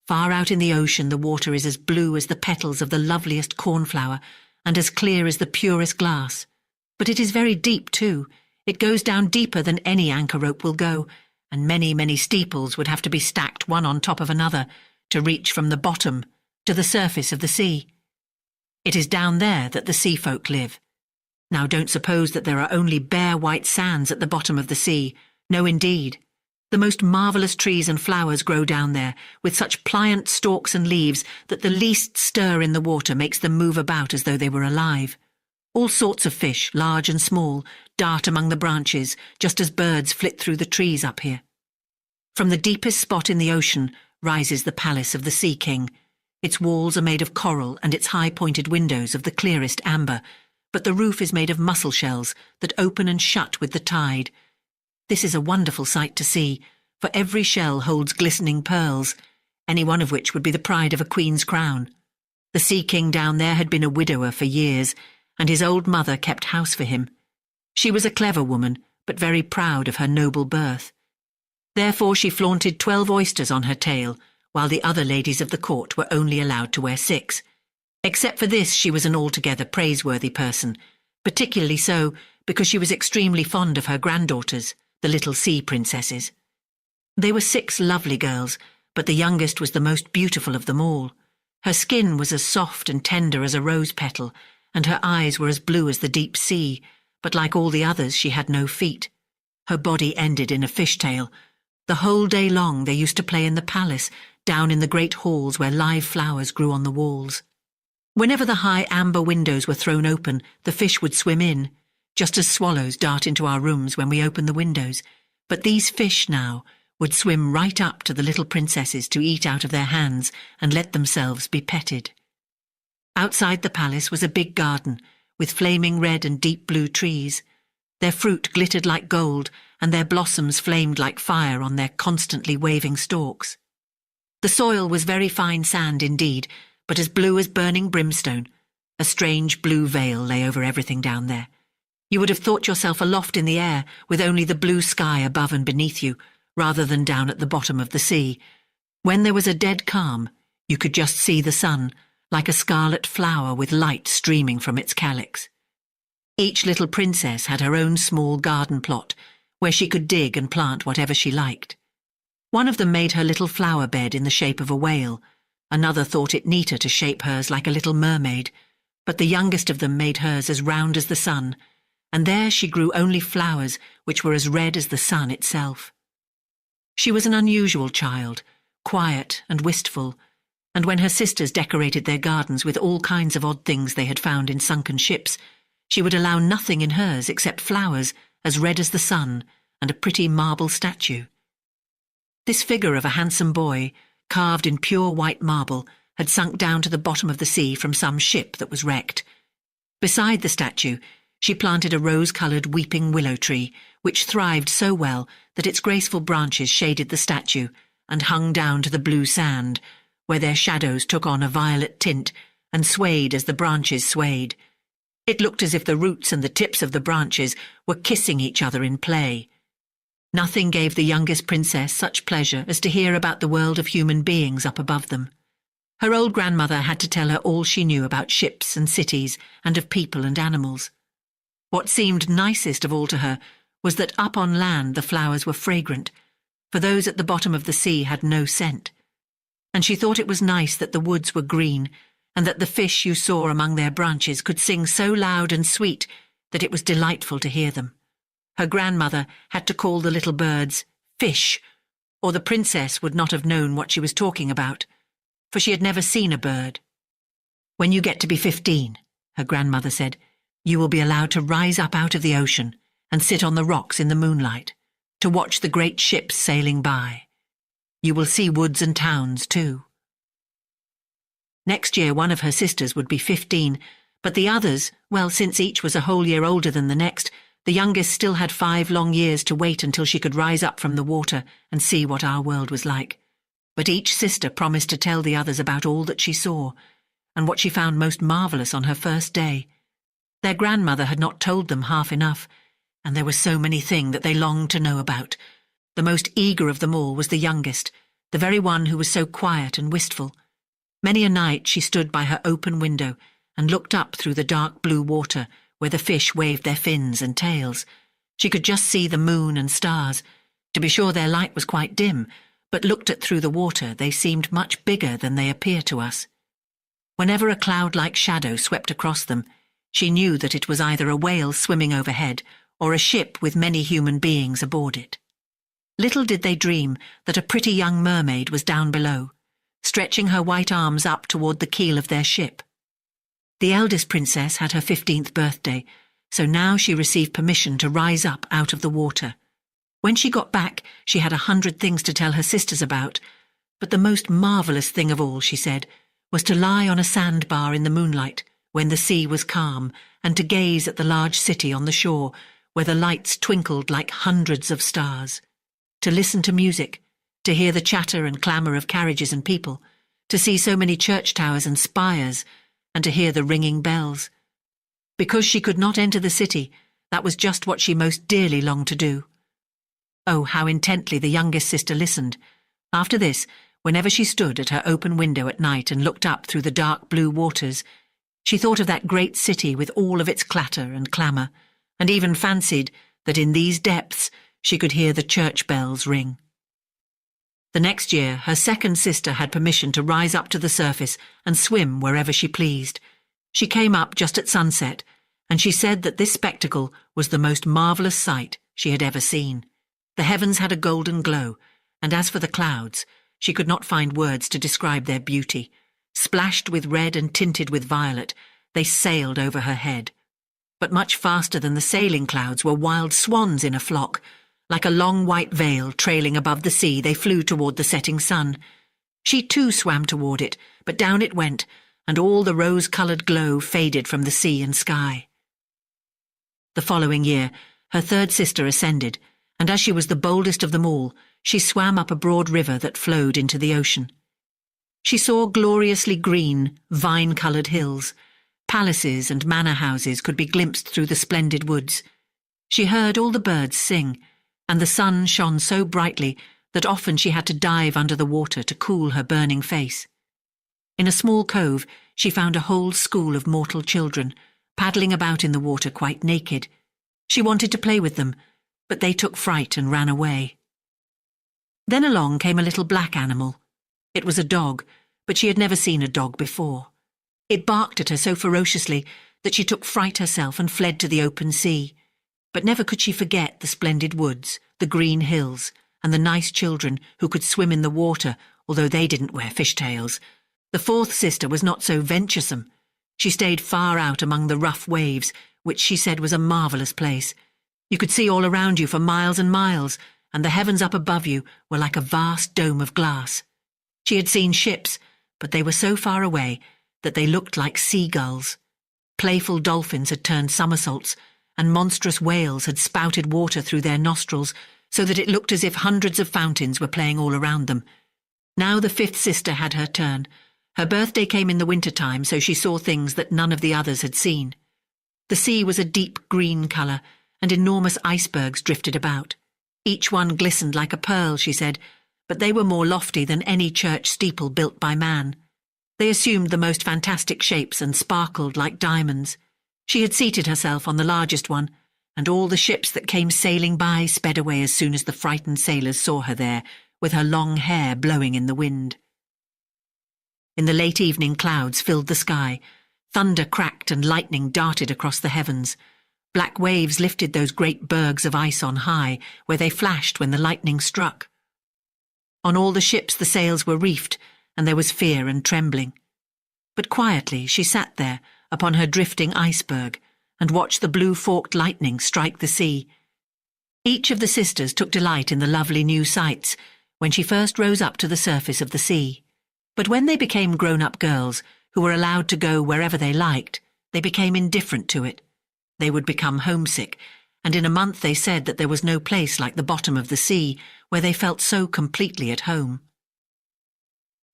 Far out in the ocean the water is as blue as the petals of the loveliest cornflower, and as clear as the purest glass. But it is very deep too. It goes down deeper than any anchor rope will go, and many, many steeples would have to be stacked one on top of another, to reach from the bottom to the surface of the sea. It is down there that the sea folk live. Now don't suppose that there are only bare white sands at the bottom of the sea. No, indeed. The most marvellous trees and flowers grow down there, with such pliant stalks and leaves that the least stir in the water makes them move about as though they were alive. All sorts of fish, large and small, dart among the branches, just as birds flit through the trees up here. From the deepest spot in the ocean rises the palace of the Sea King. Its walls are made of coral and its high-pointed windows of the clearest amber, but the roof is made of mussel shells that open and shut with the tide. This is a wonderful sight to see, for every shell holds glistening pearls, any one of which would be the pride of a queen's crown. The Sea King down there had been a widower for years, and his old mother kept house for him. She was a clever woman, but very proud of her noble birth. Therefore she flaunted 12 oysters on her tail, while the other ladies of the court were only allowed to wear 6. Except for this, she was an altogether praiseworthy person, particularly so because she was extremely fond of her granddaughters, the little sea princesses. They were 6 lovely girls, but the youngest was the most beautiful of them all. Her skin was as soft and tender as a rose petal, and her eyes were as blue as the deep sea, but like all the others she had no feet. Her body ended in a fishtail. The whole day long they used to play in the palace, down in the great halls where live flowers grew on the walls. Whenever the high amber windows were thrown open, the fish would swim in, just as swallows dart into our rooms when we open the windows. But these fish now would swim right up to the little princesses to eat out of their hands and let themselves be petted. Outside the palace was a big garden, with flaming red and deep blue trees. Their fruit glittered like gold, and their blossoms flamed like fire on their constantly waving stalks. The soil was very fine sand indeed, but as blue as burning brimstone. A strange blue veil lay over everything down there. You would have thought yourself aloft in the air, with only the blue sky above and beneath you, rather than down at the bottom of the sea. When there was a dead calm, you could just see the sun, like a scarlet flower with light streaming from its calyx. Each little princess had her own small garden plot, where she could dig and plant whatever she liked. One of them made her little flower bed in the shape of a whale. Another thought it neater to shape hers like a little mermaid, but the youngest of them made hers as round as the sun, and there she grew only flowers which were as red as the sun itself. She was an unusual child, quiet and wistful, and when her sisters decorated their gardens with all kinds of odd things they had found in sunken ships, she would allow nothing in hers except flowers as red as the sun and a pretty marble statue. This figure of a handsome boy, carved in pure white marble, had sunk down to the bottom of the sea from some ship that was wrecked. Beside the statue, she planted a rose-coloured weeping willow tree, which thrived so well that its graceful branches shaded the statue and hung down to the blue sand, where their shadows took on a violet tint and swayed as the branches swayed. It looked as if the roots and the tips of the branches were kissing each other in play. Nothing gave the youngest princess such pleasure as to hear about the world of human beings up above them. Her old grandmother had to tell her all she knew about ships and cities and of people and animals. What seemed nicest of all to her was that up on land the flowers were fragrant, for those at the bottom of the sea had no scent. And she thought it was nice that the woods were green, and that the fish you saw among their branches could sing so loud and sweet that it was delightful to hear them. Her grandmother had to call the little birds fish, or the princess would not have known what she was talking about, for she had never seen a bird. "When you get to be 15, her grandmother said, you will be allowed to rise up out of the ocean and sit on the rocks in the moonlight, to watch the great ships sailing by. You will see woods and towns too." Next year one of her sisters would be 15, but the others, well, since each was a whole year older than the next, the youngest still had 5 long years to wait until she could rise up from the water and see what our world was like. But each sister promised to tell the others about all that she saw, and what she found most marvellous on her first day. Their grandmother had not told them half enough, and there were so many things that they longed to know about. The most eager of them all was the youngest, the very one who was so quiet and wistful. Many a night she stood by her open window and looked up through the dark blue water where the fish waved their fins and tails. She could just see the moon and stars. To be sure, their light was quite dim, but looked at through the water they seemed much bigger than they appear to us. Whenever a cloud-like shadow swept across them, she knew that it was either a whale swimming overhead or a ship with many human beings aboard it. Little did they dream that a pretty young mermaid was down below, stretching her white arms up toward the keel of their ship. The eldest princess had her 15th birthday, so now she received permission to rise up out of the water. When she got back, she had 100 things to tell her sisters about, but the most marvellous thing of all, she said, was to lie on a sandbar in the moonlight when the sea was calm and to gaze at the large city on the shore where the lights twinkled like hundreds of stars, to listen to music, to hear the chatter and clamour of carriages and people, to see so many church towers and spires, and to hear the ringing bells. Because she could not enter the city, that was just what she most dearly longed to do. Oh, how intently the youngest sister listened. After this, whenever she stood at her open window at night and looked up through the dark blue waters, she thought of that great city with all of its clatter and clamour, and even fancied that in these depths she could hear the church bells ring. The next year, her second sister had permission to rise up to the surface and swim wherever she pleased. She came up just at sunset, and she said that this spectacle was the most marvellous sight she had ever seen. The heavens had a golden glow, and as for the clouds, she could not find words to describe their beauty. Splashed with red and tinted with violet, they sailed over her head. But much faster than the sailing clouds were wild swans in a flock. Like a long white veil trailing above the sea, they flew toward the setting sun. She too swam toward it, but down it went, and all the rose-coloured glow faded from the sea and sky. The following year, her third sister ascended, and as she was the boldest of them all, she swam up a broad river that flowed into the ocean. She saw gloriously green, vine-coloured hills. Palaces and manor houses could be glimpsed through the splendid woods. She heard all the birds sing, and the sun shone so brightly that often she had to dive under the water to cool her burning face. In a small cove, she found a whole school of mortal children, paddling about in the water quite naked. She wanted to play with them, but they took fright and ran away. Then along came a little black animal. It was a dog, but she had never seen a dog before. It barked at her so ferociously that she took fright herself and fled to the open sea. But never could she forget the splendid woods, the green hills, and the nice children who could swim in the water, although they didn't wear fishtails. The fourth sister was not so venturesome. She stayed far out among the rough waves, which she said was a marvellous place. You could see all around you for miles and miles, and the heavens up above you were like a vast dome of glass. She had seen ships, but they were so far away that they looked like seagulls. Playful dolphins had turned somersaults, and monstrous whales had spouted water through their nostrils, so that it looked as if hundreds of fountains were playing all around them. Now the fifth sister had her turn. Her birthday came in the winter-time, so she saw things that none of the others had seen. The sea was a deep green colour, and enormous icebergs drifted about. Each one glistened like a pearl, she said, but they were more lofty than any church steeple built by man. They assumed the most fantastic shapes and sparkled like diamonds. She had seated herself on the largest one, and all the ships that came sailing by sped away as soon as the frightened sailors saw her there, with her long hair blowing in the wind. In the late evening, clouds filled the sky. Thunder cracked and lightning darted across the heavens. Black waves lifted those great bergs of ice on high, where they flashed when the lightning struck. On all the ships the sails were reefed, and there was fear and trembling. But quietly she sat there upon her drifting iceberg and watched the blue forked lightning strike the sea. Each of the sisters took delight in the lovely new sights when she first rose up to the surface of the sea. But when they became grown-up girls who were allowed to go wherever they liked, they became indifferent to it. They would become homesick, and in a month they said that there was no place like the bottom of the sea where they felt so completely at home.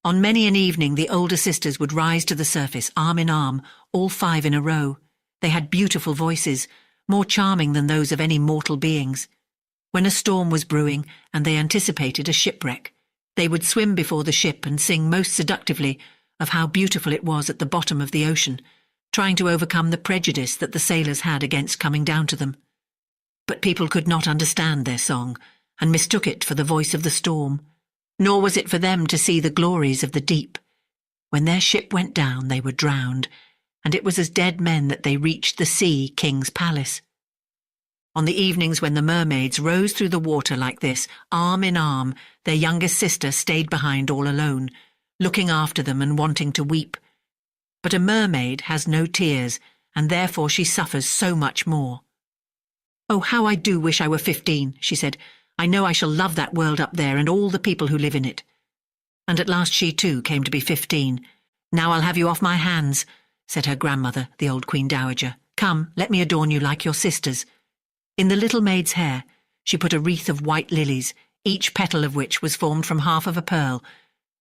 On many an evening the older sisters would rise to the surface, arm in arm, all 5 in a row. They had beautiful voices, more charming than those of any mortal beings. When a storm was brewing and they anticipated a shipwreck, they would swim before the ship and sing most seductively of how beautiful it was at the bottom of the ocean, trying to overcome the prejudice that the sailors had against coming down to them. But people could not understand their song, and mistook it for the voice of the storm, nor was it for them to see the glories of the deep. When their ship went down, they were drowned, and it was as dead men that they reached the sea king's palace. On the evenings when the mermaids rose through the water like this, arm in arm, their youngest sister stayed behind all alone, looking after them and wanting to weep. But a mermaid has no tears, and therefore she suffers so much more. "Oh, how I do wish I were 15, she said. "I know I shall love that world up there and all the people who live in it." And at last she too came to be 15. "Now I'll have you off my hands," said her grandmother, the old Queen Dowager. "Come, let me adorn you like your sisters." In the little maid's hair she put a wreath of white lilies, each petal of which was formed from half of a pearl,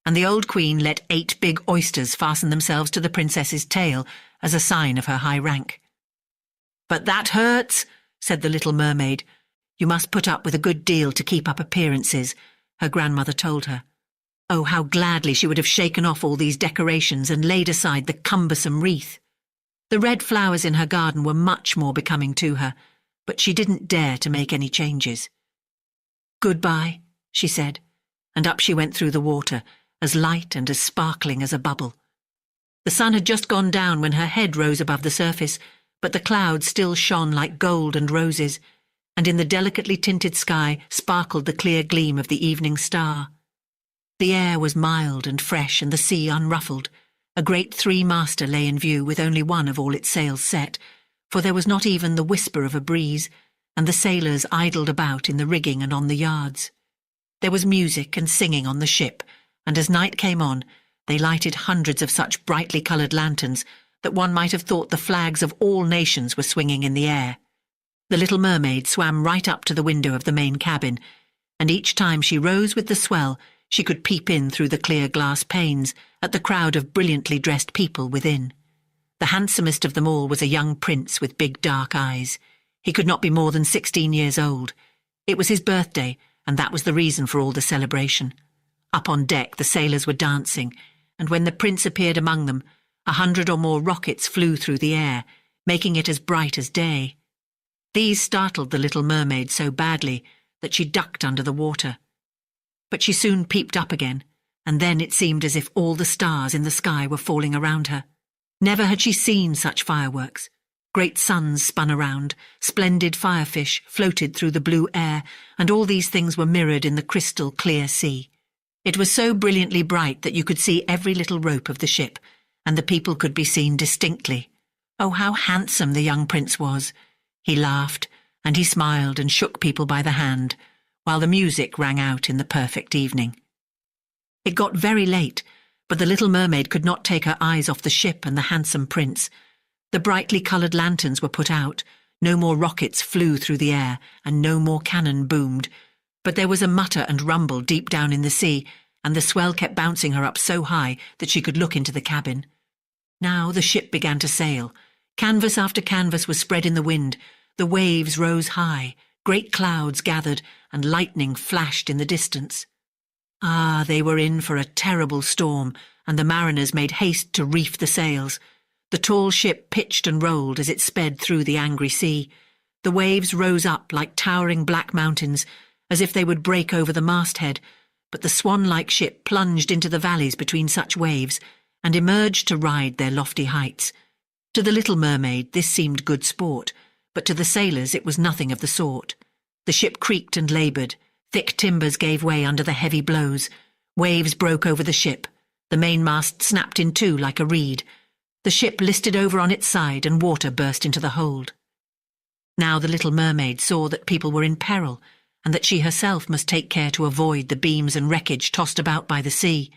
and the old queen let 8 big oysters fasten themselves to the princess's tail as a sign of her high rank. "But that hurts," said the little mermaid. "You must put up with a good deal to keep up appearances," her grandmother told her. Oh, how gladly she would have shaken off all these decorations and laid aside the cumbersome wreath. The red flowers in her garden were much more becoming to her, but she didn't dare to make any changes. "Goodbye," she said, and up she went through the water, as light and as sparkling as a bubble. The sun had just gone down when her head rose above the surface, but the clouds still shone like gold and roses, and in the delicately tinted sky sparkled the clear gleam of the evening star. The air was mild and fresh and the sea unruffled. A great 3-master lay in view with only one of all its sails set, for there was not even the whisper of a breeze, and the sailors idled about in the rigging and on the yards. There was music and singing on the ship, and as night came on, they lighted hundreds of such brightly coloured lanterns that one might have thought the flags of all nations were swinging in the air. The little mermaid swam right up to the window of the main cabin, and each time she rose with the swell, she could peep in through the clear glass panes at the crowd of brilliantly dressed people within. The handsomest of them all was a young prince with big dark eyes. He could not be more than 16 years old. It was his birthday, and that was the reason for all the celebration. Up on deck, the sailors were dancing, and when the prince appeared among them, 100 or more rockets flew through the air, making it as bright as day. These startled the little mermaid so badly that she ducked under the water. But she soon peeped up again, and then it seemed as if all the stars in the sky were falling around her. Never had she seen such fireworks. Great suns spun around, splendid firefish floated through the blue air, and all these things were mirrored in the crystal clear sea. It was so brilliantly bright that you could see every little rope of the ship, and the people could be seen distinctly. Oh, how handsome the young prince was! He laughed, and he smiled and shook people by the hand, while the music rang out in the perfect evening. It got very late, but the little mermaid could not take her eyes off the ship and the handsome prince. The brightly coloured lanterns were put out, no more rockets flew through the air, and no more cannon boomed, but there was a mutter and rumble deep down in the sea, and the swell kept bouncing her up so high that she could look into the cabin. Now the ship began to sail. Canvas after canvas was spread in the wind, the waves rose high, great clouds gathered, and lightning flashed in the distance. Ah, they were in for a terrible storm, and the mariners made haste to reef the sails. The tall ship pitched and rolled as it sped through the angry sea. The waves rose up like towering black mountains, as if they would break over the masthead, but the swan-like ship plunged into the valleys between such waves, and emerged to ride their lofty heights. To the little mermaid this seemed good sport, but to the sailors it was nothing of the sort. The ship creaked and laboured, thick timbers gave way under the heavy blows, waves broke over the ship, the mainmast snapped in two like a reed, the ship listed over on its side and water burst into the hold. Now the little mermaid saw that people were in peril, and that she herself must take care to avoid the beams and wreckage tossed about by the sea.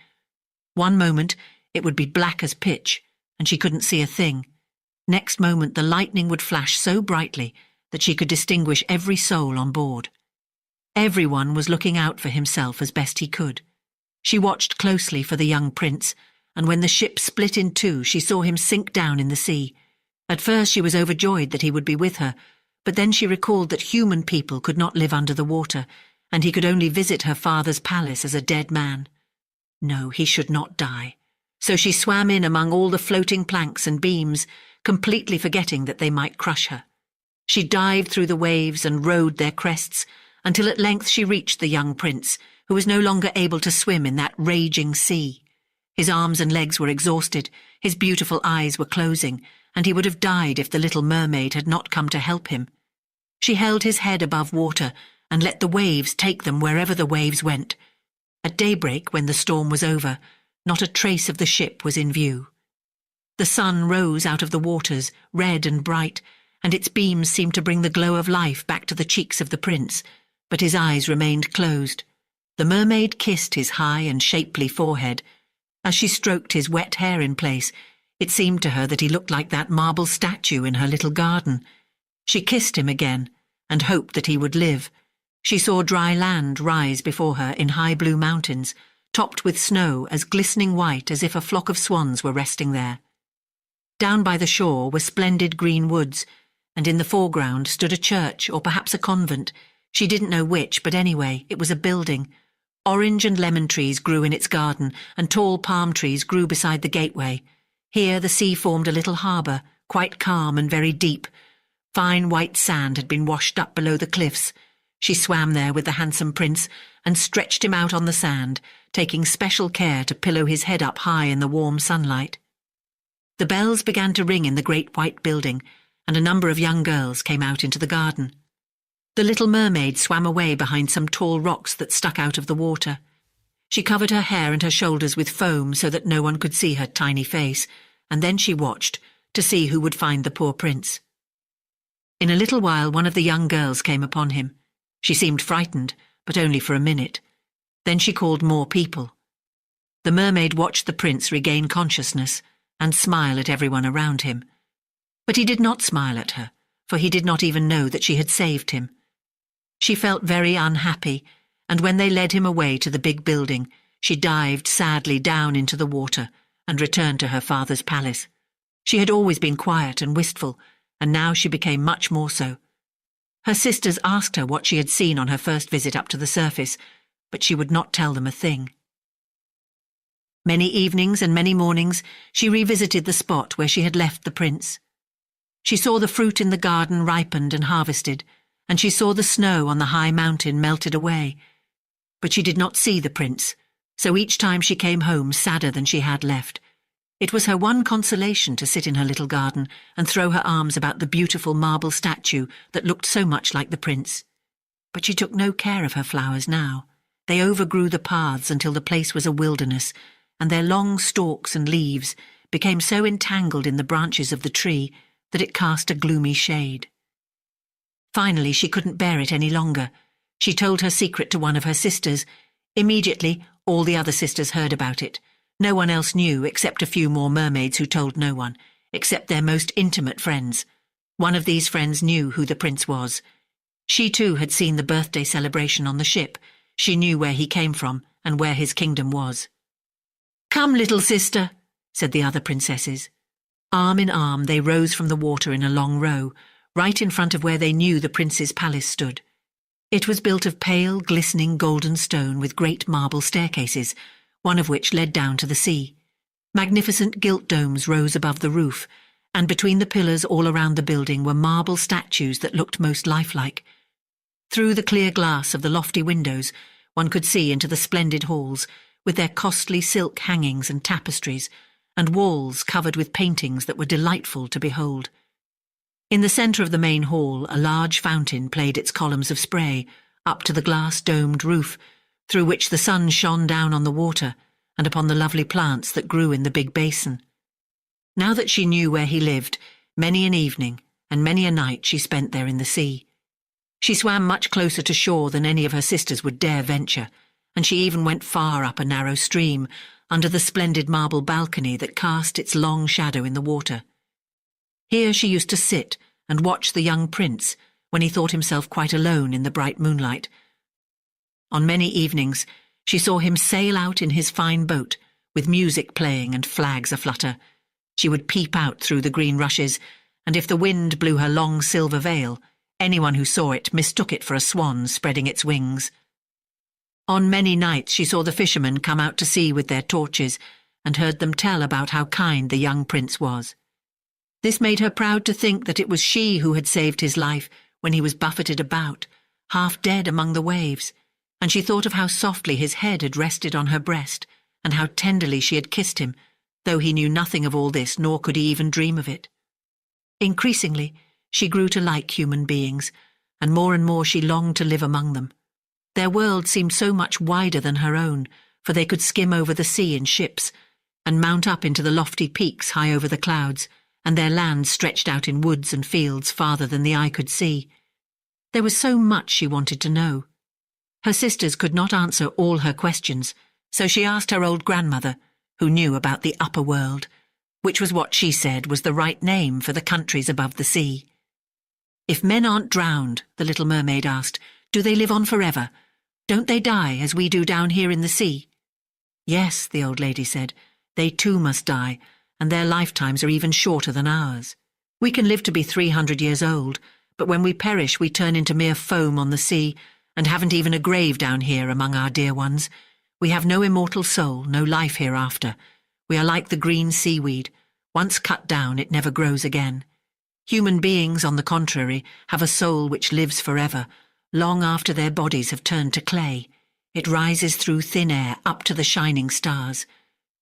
One moment it would be black as pitch, and she couldn't see a thing. Next moment the lightning would flash so brightly that she could distinguish every soul on board. Everyone was looking out for himself as best he could. She watched closely for the young prince, and when the ship split in two she saw him sink down in the sea. At first she was overjoyed that he would be with her, but then she recalled that human people could not live under the water, and he could only visit her father's palace as a dead man. No, he should not die. So she swam in among all the floating planks and beams, completely forgetting that they might crush her. She dived through the waves and rode their crests, until at length she reached the young prince, who was no longer able to swim in that raging sea. His arms and legs were exhausted, his beautiful eyes were closing, and he would have died if the little mermaid had not come to help him. She held his head above water and let the waves take them wherever the waves went. At daybreak, when the storm was over, not a trace of the ship was in view. The sun rose out of the waters, red and bright, and its beams seemed to bring the glow of life back to the cheeks of the prince, but his eyes remained closed. The mermaid kissed his high and shapely forehead. As she stroked his wet hair in place, it seemed to her that he looked like that marble statue in her little garden. She kissed him again, and hoped that he would live. She saw dry land rise before her in high blue mountains, topped with snow as glistening white as if a flock of swans were resting there. Down by the shore were splendid green woods, and in the foreground stood a church or perhaps a convent. She didn't know which, but anyway, it was a building. Orange and lemon trees grew in its garden, and tall palm trees grew beside the gateway. Here the sea formed a little harbour, quite calm and very deep. Fine white sand had been washed up below the cliffs. She swam there with the handsome prince and stretched him out on the sand, taking special care to pillow his head up high in the warm sunlight. The bells began to ring in the great white building, and a number of young girls came out into the garden. The little mermaid swam away behind some tall rocks that stuck out of the water. She covered her hair and her shoulders with foam so that no one could see her tiny face, and then she watched to see who would find the poor prince. In a little while one of the young girls came upon him. She seemed frightened, but only for a minute. Then she called more people. The mermaid watched the prince regain consciousness and smile at everyone around him. But he did not smile at her, for he did not even know that she had saved him. She felt very unhappy, and when they led him away to the big building, She dived sadly down into the water and returned to her father's palace. She had always been quiet and wistful, and now she became much more so. Her sisters asked her what she had seen on her first visit up to the surface, but she would not tell them a thing. Many evenings and many mornings she revisited the spot where she had left the prince. She saw the fruit in the garden ripened and harvested, and she saw the snow on the high mountain melted away. But she did not see the prince, so each time she came home sadder than she had left. It was her one consolation to sit in her little garden and throw her arms about the beautiful marble statue that looked so much like the prince. But she took no care of her flowers now. They overgrew the paths until the place was a wilderness, and their long stalks and leaves became so entangled in the branches of the tree that it cast a gloomy shade. Finally, she couldn't bear it any longer. She told her secret to one of her sisters. Immediately, all the other sisters heard about it. No one else knew except a few more mermaids who told no one, except their most intimate friends. One of these friends knew who the prince was. She too had seen the birthday celebration on the ship. She knew where he came from and where his kingdom was. "Come, little sister," said the other princesses. Arm in arm they rose from the water in a long row, right in front of where they knew the prince's palace stood. It was built of pale, glistening golden stone with great marble staircases, one of which led down to the sea. Magnificent gilt domes rose above the roof, and between the pillars all around the building were marble statues that looked most lifelike. Through the clear glass of the lofty windows, one could see into the splendid halls, with their costly silk hangings and tapestries, and walls covered with paintings that were delightful to behold. In the centre of the main hall, a large fountain played its columns of spray up to the glass-domed roof, through which the sun shone down on the water and upon the lovely plants that grew in the big basin. Now that she knew where he lived, many an evening and many a night she spent there in the sea. She swam much closer to shore than any of her sisters would dare venture, and she even went far up a narrow stream, under the splendid marble balcony that cast its long shadow in the water. Here she used to sit and watch the young prince when he thought himself quite alone in the bright moonlight. On many evenings she saw him sail out in his fine boat, with music playing and flags aflutter. She would peep out through the green rushes, and if the wind blew her long silver veil, anyone who saw it mistook it for a swan spreading its wings. On many nights she saw the fishermen come out to sea with their torches, and heard them tell about how kind the young prince was. This made her proud to think that it was she who had saved his life when he was buffeted about, half dead among the waves, and she thought of how softly his head had rested on her breast, and how tenderly she had kissed him, though he knew nothing of all this, nor could he even dream of it. Increasingly, she grew to like human beings, and more she longed to live among them. Their world seemed so much wider than her own, for they could skim over the sea in ships, and mount up into the lofty peaks high over the clouds, and their lands stretched out in woods and fields farther than the eye could see. There was so much she wanted to know. Her sisters could not answer all her questions, so she asked her old grandmother, who knew about the upper world, which was what she said was the right name for the countries above the sea. "If men aren't drowned," the little mermaid asked, "do they live on forever? Don't they die as we do down here in the sea?" "Yes," the old lady said, "they too must die, and their lifetimes are even shorter than ours. We can live to be 300 years old, but when we perish we turn into mere foam on the sea, and haven't even a grave down here among our dear ones. We have no immortal soul, no life hereafter. We are like the green seaweed. Once cut down, it never grows again. Human beings, on the contrary, have a soul which lives forever, long after their bodies have turned to clay. It rises through thin air up to the shining stars.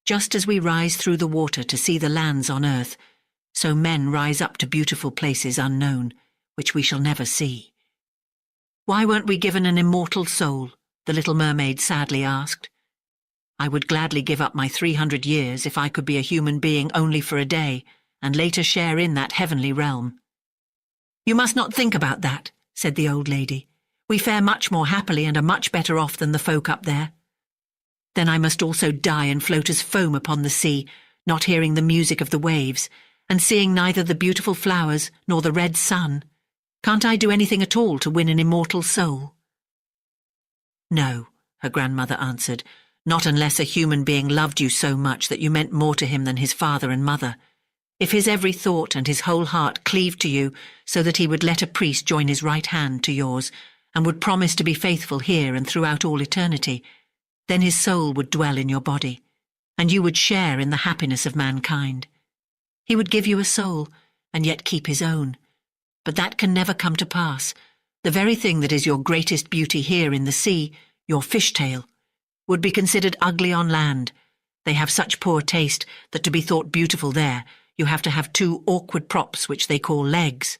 Just as we rise through the water to see the lands on earth, so men rise up to beautiful places unknown, which we shall never see." "Why weren't we given an immortal soul?" the little mermaid sadly asked. "I would gladly give up my 300 years if I could be a human being only for a day, and later share in that heavenly realm." "You must not think about that," said the old lady. "We fare much more happily and are much better off than the folk up there." "Then I must also die and float as foam upon the sea, not hearing the music of the waves, and seeing neither the beautiful flowers nor the red sun. Can't I do anything at all to win an immortal soul?" "No," her grandmother answered, Not unless a human being loved you so much that you meant more to him than his father and mother. If his every thought and his whole heart cleaved to you so that he would let a priest join his right hand to yours and would promise to be faithful here and throughout all eternity, then his soul would dwell in your body, and you would share in the happiness of mankind. He would give you a soul, and yet keep his own. But that can never come to pass. The very thing that is your greatest beauty here in the sea, your fishtail, would be considered ugly on land. They have such poor taste that to be thought beautiful there, you have to have two awkward props which they call legs.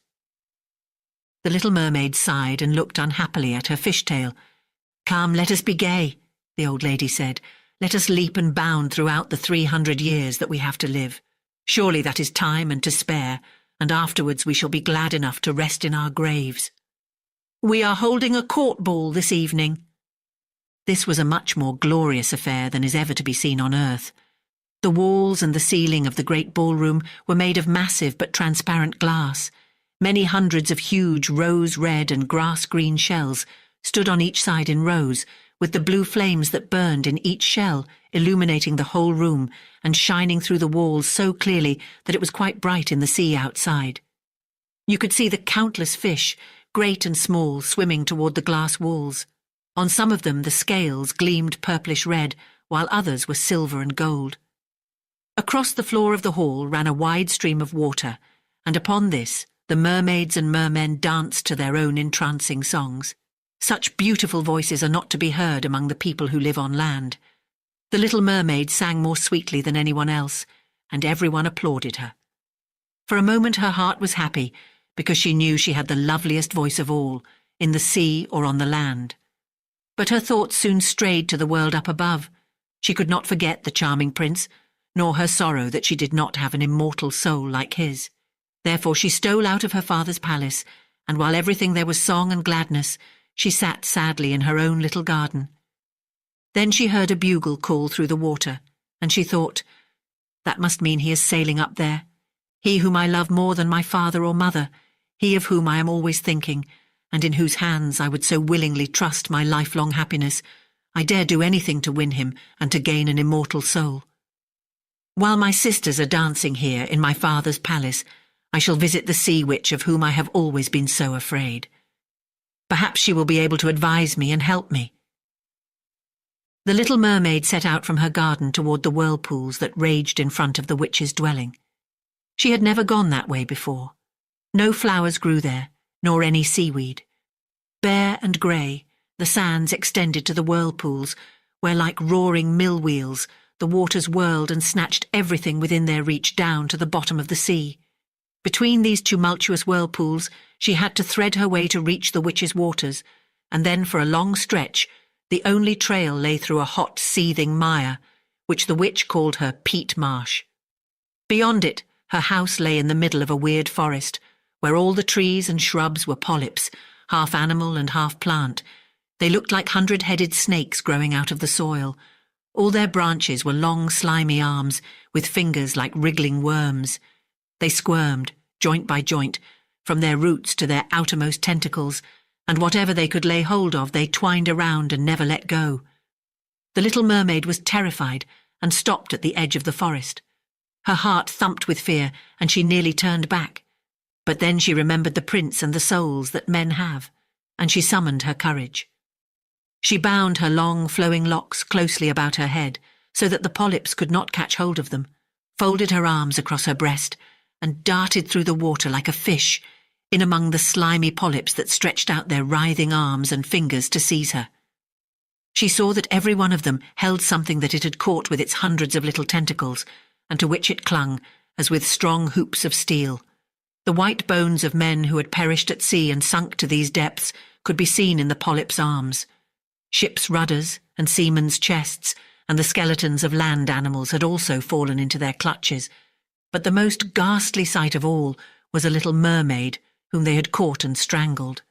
The little mermaid sighed and looked unhappily at her fishtail. "Come, let us be gay," the old lady said. "Let us leap and bound throughout the 300 years that we have to live. Surely that is time and to spare, and afterwards we shall be glad enough to rest in our graves. We are holding a court ball this evening." This was a much more glorious affair than is ever to be seen on earth. The walls and the ceiling of the great ballroom were made of massive but transparent glass. Many hundreds of huge rose-red and grass-green shells stood on each side in rows, with the blue flames that burned in each shell illuminating the whole room and shining through the walls so clearly that it was quite bright in the sea outside. You could see the countless fish, great and small, swimming toward the glass walls. On some of them the scales gleamed purplish-red, while others were silver and gold. Across the floor of the hall ran a wide stream of water, and upon this the mermaids and mermen danced to their own entrancing songs. Such beautiful voices are not to be heard among the people who live on land. The little mermaid sang more sweetly than anyone else, and everyone applauded her. For a moment her heart was happy, because she knew she had the loveliest voice of all, in the sea or on the land. But her thoughts soon strayed to the world up above. She could not forget the charming prince, nor her sorrow that she did not have an immortal soul like his. Therefore she stole out of her father's palace, and while everything there was song and gladness, she sat sadly in her own little garden. Then she heard a bugle call through the water, and she thought, "That must mean he is sailing up there. He whom I love more than my father or mother, he of whom I am always thinking, and in whose hands I would so willingly trust my lifelong happiness. I dare do anything to win him and to gain an immortal soul. While my sisters are dancing here in my father's palace, I shall visit the sea witch of whom I have always been so afraid. Perhaps she will be able to advise me and help me." The little mermaid set out from her garden toward the whirlpools that raged in front of the witch's dwelling. She had never gone that way before. No flowers grew there, nor any seaweed. Bare and grey, the sands extended to the whirlpools, where like roaring mill wheels the waters whirled and snatched everything within their reach down to the bottom of the sea. Between these tumultuous whirlpools she had to thread her way to reach the witch's waters, and then for a long stretch the only trail lay through a hot, seething mire, which the witch called her peat marsh. Beyond it, her house lay in the middle of a weird forest, where all the trees and shrubs were polyps, half animal and half plant. They looked like 100-headed snakes growing out of the soil. All their branches were long, slimy arms, with fingers like wriggling worms. They squirmed, joint by joint, from their roots to their outermost tentacles, and whatever they could lay hold of they twined around and never let go. The little mermaid was terrified and stopped at the edge of the forest. Her heart thumped with fear, and she nearly turned back. But then she remembered the prince and the souls that men have, and she summoned her courage. She bound her long, flowing locks closely about her head, so that the polyps could not catch hold of them, folded her arms across her breast, and darted through the water like a fish, in among the slimy polyps that stretched out their writhing arms and fingers to seize her. She saw that every one of them held something that it had caught with its hundreds of little tentacles, and to which it clung, as with strong hoops of steel. The white bones of men who had perished at sea and sunk to these depths could be seen in the polyps' arms. Ships' rudders and seamen's chests and the skeletons of land animals had also fallen into their clutches, but the most ghastly sight of all was a little mermaid whom they had caught and strangled.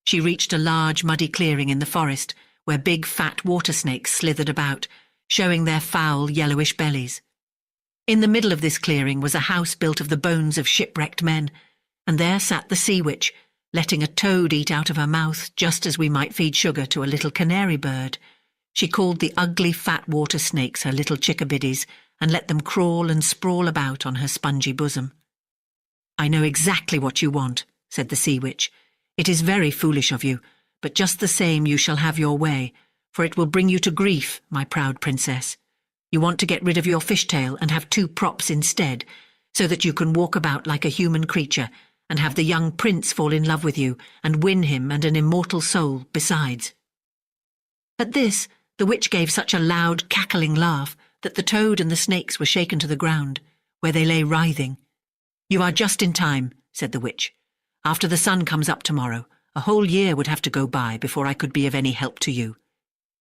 She reached a large muddy clearing in the forest where big fat water snakes slithered about, showing their foul yellowish bellies. In the middle of this clearing was a house built of the bones of shipwrecked men, and there sat the sea witch, letting a toad eat out of her mouth just as we might feed sugar to a little canary bird. She called the ugly fat water snakes her little chickabiddies and let them crawl and sprawl about on her spongy bosom. "I know exactly what you want," said the sea witch. "It is very foolish of you, but just the same you shall have your way, for it will bring you to grief, my proud princess. You want to get rid of your fishtail and have 2 props instead, so that you can walk about like a human creature and have the young prince fall in love with you and win him and an immortal soul besides." At this, the witch gave such a loud, cackling laugh that the toad and the snakes were shaken to the ground, where they lay writhing. "You are just in time," said the witch. "After the sun comes up tomorrow, a whole year would have to go by before I could be of any help to you.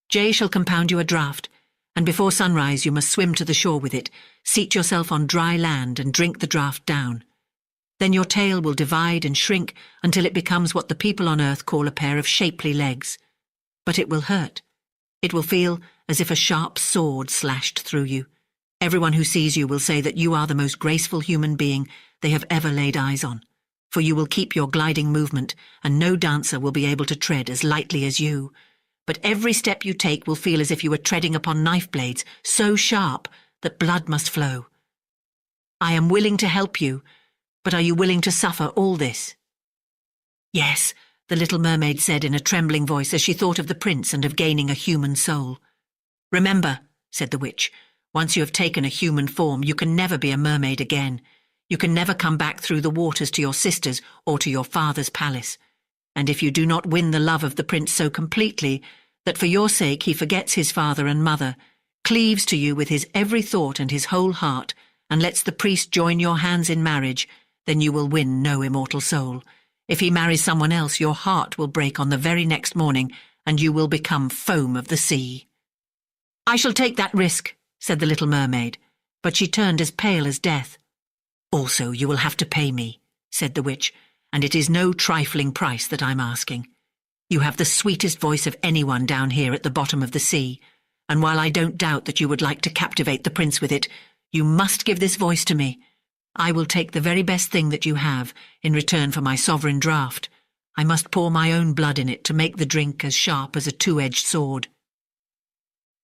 Jay shall compound you a draught, and before sunrise you must swim to the shore with it, seat yourself on dry land and drink the draught down. Then your tail will divide and shrink until it becomes what the people on earth call a pair of shapely legs. But it will hurt. It will feel as if a sharp sword slashed through you. Everyone who sees you will say that you are the most graceful human being they have ever laid eyes on, for you will keep your gliding movement, and no dancer will be able to tread as lightly as you. But every step you take will feel as if you were treading upon knife blades so sharp that blood must flow. I am willing to help you, but are you willing to suffer all this?" "Yes," the little mermaid said in a trembling voice as she thought of the prince and of gaining a human soul. "Remember," said the witch, "once you have taken a human form, you can never be a mermaid again. You can never come back through the waters to your sisters or to your father's palace. And if you do not win the love of the prince so completely that for your sake he forgets his father and mother, cleaves to you with his every thought and his whole heart, and lets the priest join your hands in marriage, then you will win no immortal soul. If he marries someone else, your heart will break on the very next morning, and you will become foam of the sea." "I shall take that risk," said the little mermaid, but she turned as pale as death. "Also, you will have to pay me," said the witch, "and it is no trifling price that I'm asking. You have the sweetest voice of anyone down here at the bottom of the sea, and while I don't doubt that you would like to captivate the prince with it, you must give this voice to me. I will take the very best thing that you have in return for my sovereign draught. I must pour my own blood in it to make the drink as sharp as a 2-edged sword."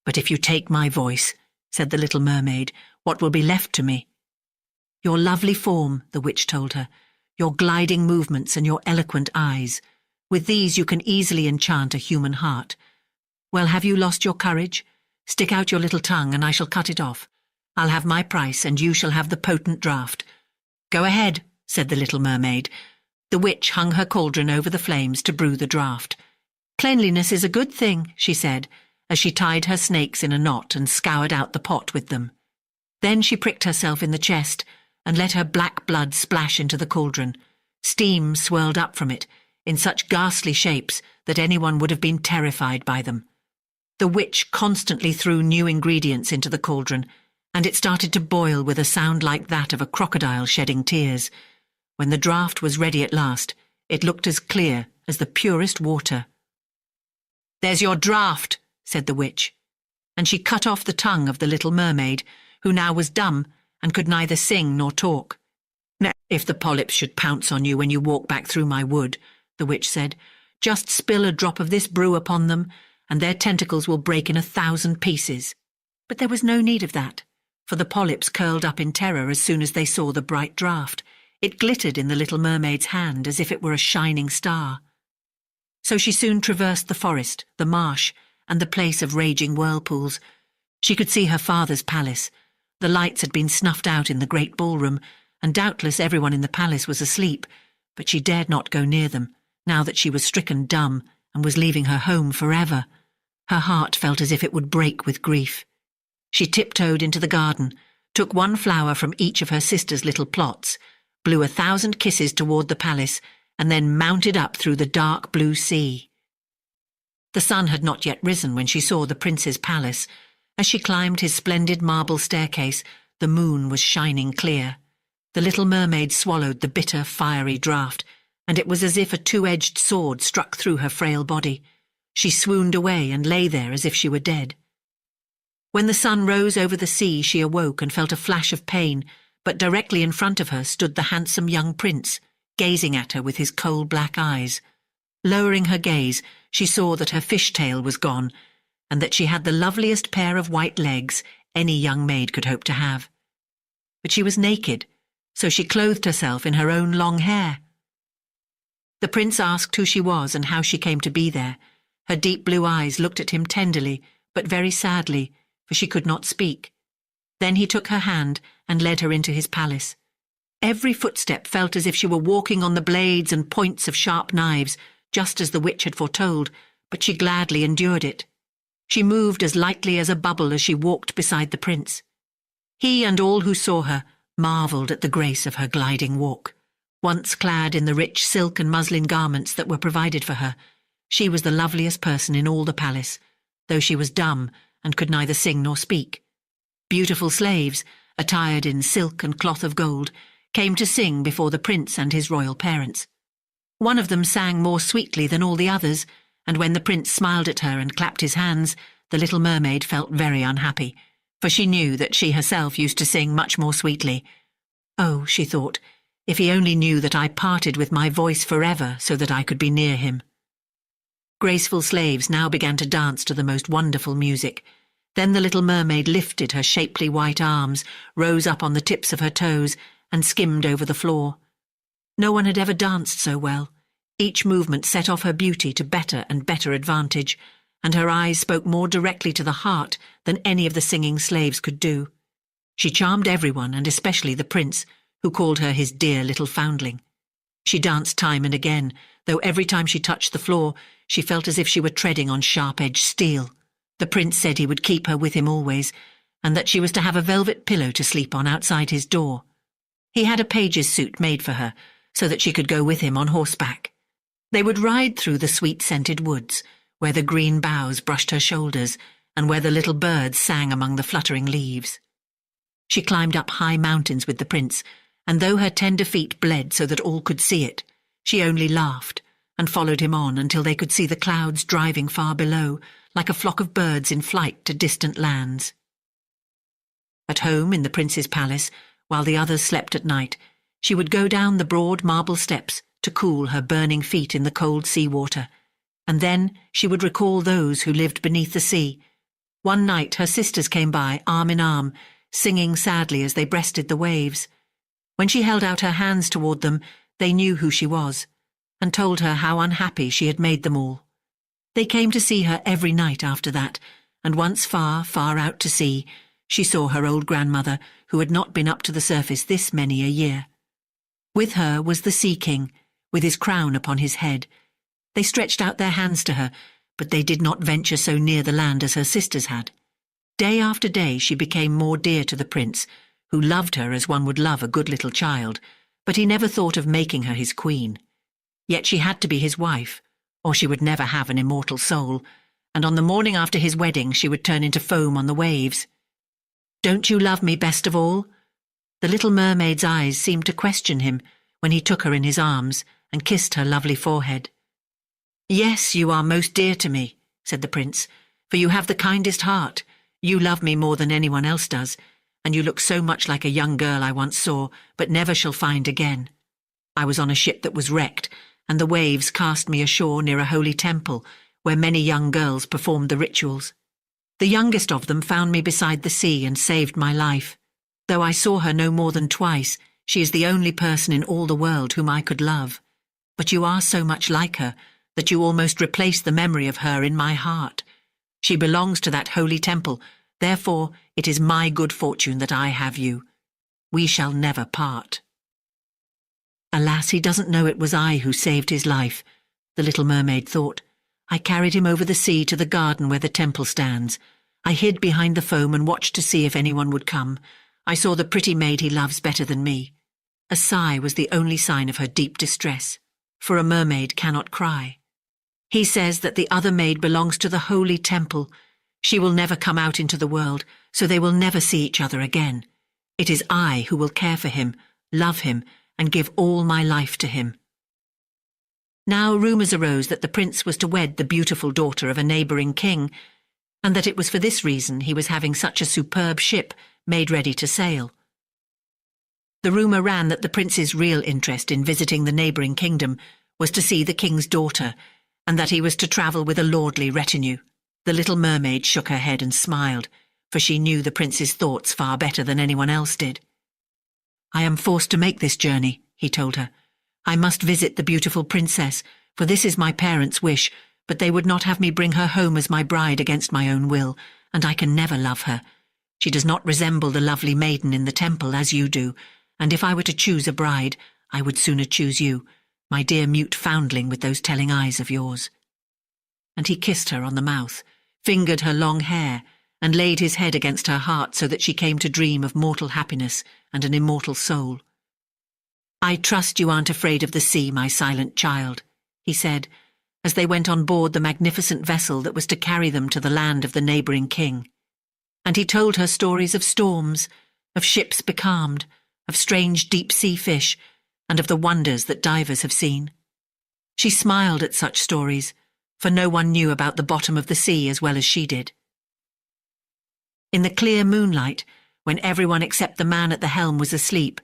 "But if you take my voice," said the little mermaid, "what will be left to me?" "Your lovely form," the witch told her, "your gliding movements and your eloquent eyes. With these you can easily enchant a human heart. Well, have you lost your courage? Stick out your little tongue and I shall cut it off. I'll have my price and you shall have the potent draught." "Go ahead," said the little mermaid. The witch hung her cauldron over the flames to brew the draught. "Cleanliness is a good thing," she said, as she tied her snakes in a knot and scoured out the pot with them. Then she pricked herself in the chest and let her black blood splash into the cauldron. Steam swirled up from it, in such ghastly shapes that anyone would have been terrified by them. The witch constantly threw new ingredients into the cauldron, and it started to boil with a sound like that of a crocodile shedding tears. When the draught was ready at last, it looked as clear as the purest water. "There's your draught," said the witch, and she cut off the tongue of the little mermaid, who now was dumb and could neither sing nor talk. "Now, if the polyps should pounce on you when you walk back through my wood," the witch said, "just spill a drop of this brew upon them, and their tentacles will break in 1,000 pieces." But there was no need of that, for the polyps curled up in terror as soon as they saw the bright draught. It glittered in the little mermaid's hand as if it were a shining star. So she soon traversed the forest, the marsh, and the place of raging whirlpools. She could see her father's palace. The lights had been snuffed out in the great ballroom, and doubtless everyone in the palace was asleep, but she dared not go near them, now that she was stricken dumb and was leaving her home forever. Her heart felt as if it would break with grief. She tiptoed into the garden, took one flower from each of her sister's little plots, blew 1,000 kisses toward the palace, and then mounted up through the dark blue sea. The sun had not yet risen when she saw the prince's palace. As she climbed his splendid marble staircase, the moon was shining clear. The little mermaid swallowed the bitter, fiery draught, and it was as if a 2-edged sword struck through her frail body. She swooned away and lay there as if she were dead. When the sun rose over the sea, she awoke and felt a flash of pain, but directly in front of her stood the handsome young prince, gazing at her with his coal-black eyes. Lowering her gaze, she saw that her fish tail was gone, and that she had the loveliest pair of white legs any young maid could hope to have. But she was naked, so she clothed herself in her own long hair. The prince asked who she was and how she came to be there. Her deep blue eyes looked at him tenderly, but very sadly, for she could not speak. Then he took her hand and led her into his palace. Every footstep felt as if she were walking on the blades and points of sharp knives, just as the witch had foretold, but she gladly endured it. She moved as lightly as a bubble as she walked beside the prince. He and all who saw her marvelled at the grace of her gliding walk. Once clad in the rich silk and muslin garments that were provided for her, she was the loveliest person in all the palace, though she was dumb and could neither sing nor speak. Beautiful slaves, attired in silk and cloth of gold, came to sing before the prince and his royal parents. One of them sang more sweetly than all the others, and when the prince smiled at her and clapped his hands, the little mermaid felt very unhappy, for she knew that she herself used to sing much more sweetly. "Oh," she thought, "if he only knew that I parted with my voice forever so that I could be near him." Graceful slaves now began to dance to the most wonderful music. Then the little mermaid lifted her shapely white arms, rose up on the tips of her toes, and skimmed over the floor. No one had ever danced so well. Each movement set off her beauty to better and better advantage, and her eyes spoke more directly to the heart than any of the singing slaves could do. She charmed everyone, and especially the prince, who called her his dear little foundling. She danced time and again, though every time she touched the floor, she felt as if she were treading on sharp-edged steel. The prince said he would keep her with him always, and that she was to have a velvet pillow to sleep on outside his door. He had a page's suit made for her, so that she could go with him on horseback. They would ride through the sweet-scented woods, where the green boughs brushed her shoulders, and where the little birds sang among the fluttering leaves. She climbed up high mountains with the prince, and though her tender feet bled so that all could see it, she only laughed, and followed him on until they could see the clouds driving far below, like a flock of birds in flight to distant lands. At home in the prince's palace, while the others slept at night, she would go down the broad marble steps to cool her burning feet in the cold sea water, and then she would recall those who lived beneath the sea. One night her sisters came by, arm in arm, singing sadly as they breasted the waves. When she held out her hands toward them, they knew who she was, and told her how unhappy she had made them all. They came to see her every night after that, and once far, far out to sea, she saw her old grandmother, who had not been up to the surface this many a year. With her was the Sea King, with his crown upon his head. They stretched out their hands to her, but they did not venture so near the land as her sisters had. Day after day she became more dear to the prince, who loved her as one would love a good little child, but he never thought of making her his queen. Yet she had to be his wife, or she would never have an immortal soul, and on the morning after his wedding she would turn into foam on the waves. "Don't you love me best of all?" The little mermaid's eyes seemed to question him when he took her in his arms and kissed her lovely forehead. "Yes, you are most dear to me," said the prince, "for you have the kindest heart. You love me more than anyone else does, and you look so much like a young girl I once saw, but never shall find again. I was on a ship that was wrecked, and the waves cast me ashore near a holy temple, where many young girls performed the rituals. The youngest of them found me beside the sea and saved my life. Though I saw her no more than twice, she is the only person in all the world whom I could love. But you are so much like her that you almost replace the memory of her in my heart. She belongs to that holy temple, therefore it is my good fortune that I have you. We shall never part." "Alas, he doesn't know it was I who saved his life," the little mermaid thought. "I carried him over the sea to the garden where the temple stands. I hid behind the foam and watched to see if anyone would come. I saw the pretty maid he loves better than me." A sigh was the only sign of her deep distress, for a mermaid cannot cry. "He says that the other maid belongs to the holy temple. She will never come out into the world, so they will never see each other again. It is I who will care for him, love him, and give all my life to him." Now rumours arose that the prince was to wed the beautiful daughter of a neighbouring king, and that it was for this reason he was having such a superb ship made ready to sail. The rumour ran that the prince's real interest in visiting the neighbouring kingdom was to see the king's daughter, and that he was to travel with a lordly retinue. The little mermaid shook her head and smiled, for she knew the prince's thoughts far better than anyone else did. "I am forced to make this journey," he told her. "I must visit the beautiful princess, for this is my parents' wish, but they would not have me bring her home as my bride against my own will, and I can never love her. She does not resemble the lovely maiden in the temple as you do, and if I were to choose a bride, I would sooner choose you, my dear mute foundling with those telling eyes of yours." And he kissed her on the mouth, fingered her long hair, and laid his head against her heart so that she came to dream of mortal happiness and an immortal soul. "I trust you aren't afraid of the sea, my silent child," he said, as they went on board the magnificent vessel that was to carry them to the land of the neighbouring king. And he told her stories of storms, of ships becalmed, of strange deep-sea fish, and of the wonders that divers have seen. She smiled at such stories, for no one knew about the bottom of the sea as well as she did. In the clear moonlight, when everyone except the man at the helm was asleep,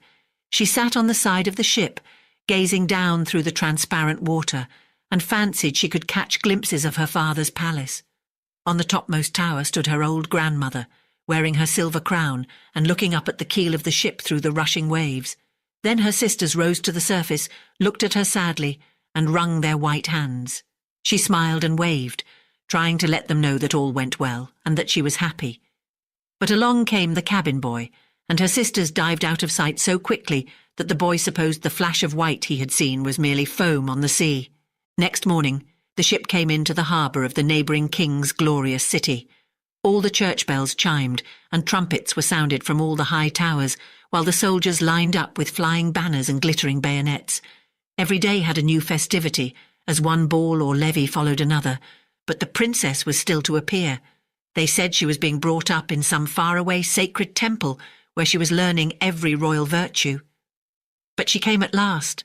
she sat on the side of the ship, gazing down through the transparent water, and fancied she could catch glimpses of her father's palace. On the topmost tower stood her old grandmother, wearing her silver crown and looking up at the keel of the ship through the rushing waves. Then her sisters rose to the surface, looked at her sadly, and wrung their white hands. She smiled and waved, trying to let them know that all went well and that she was happy. But along came the cabin boy, and her sisters dived out of sight so quickly that the boy supposed the flash of white he had seen was merely foam on the sea. Next morning, the ship came into the harbour of the neighbouring king's glorious city. All the church bells chimed, and trumpets were sounded from all the high towers, while the soldiers lined up with flying banners and glittering bayonets. Every day had a new festivity, as one ball or levee followed another, but the princess was still to appear. They said she was being brought up in some faraway sacred temple, where she was learning every royal virtue. But she came at last.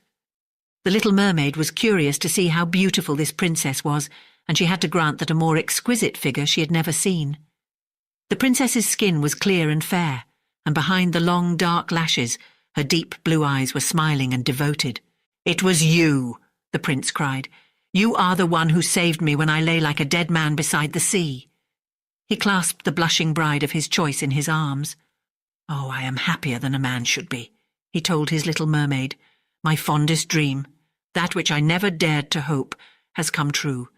The little mermaid was curious to see how beautiful this princess was, and she had to grant that a more exquisite figure she had never seen. The princess's skin was clear and fair, and behind the long dark lashes, her deep blue eyes were smiling and devoted. "It was you," the prince cried. "You are the one who saved me when I lay like a dead man beside the sea." He clasped the blushing bride of his choice in his arms. "Oh, I am happier than a man should be," he told his little mermaid. "My fondest dream, that which I never dared to hope, has come true.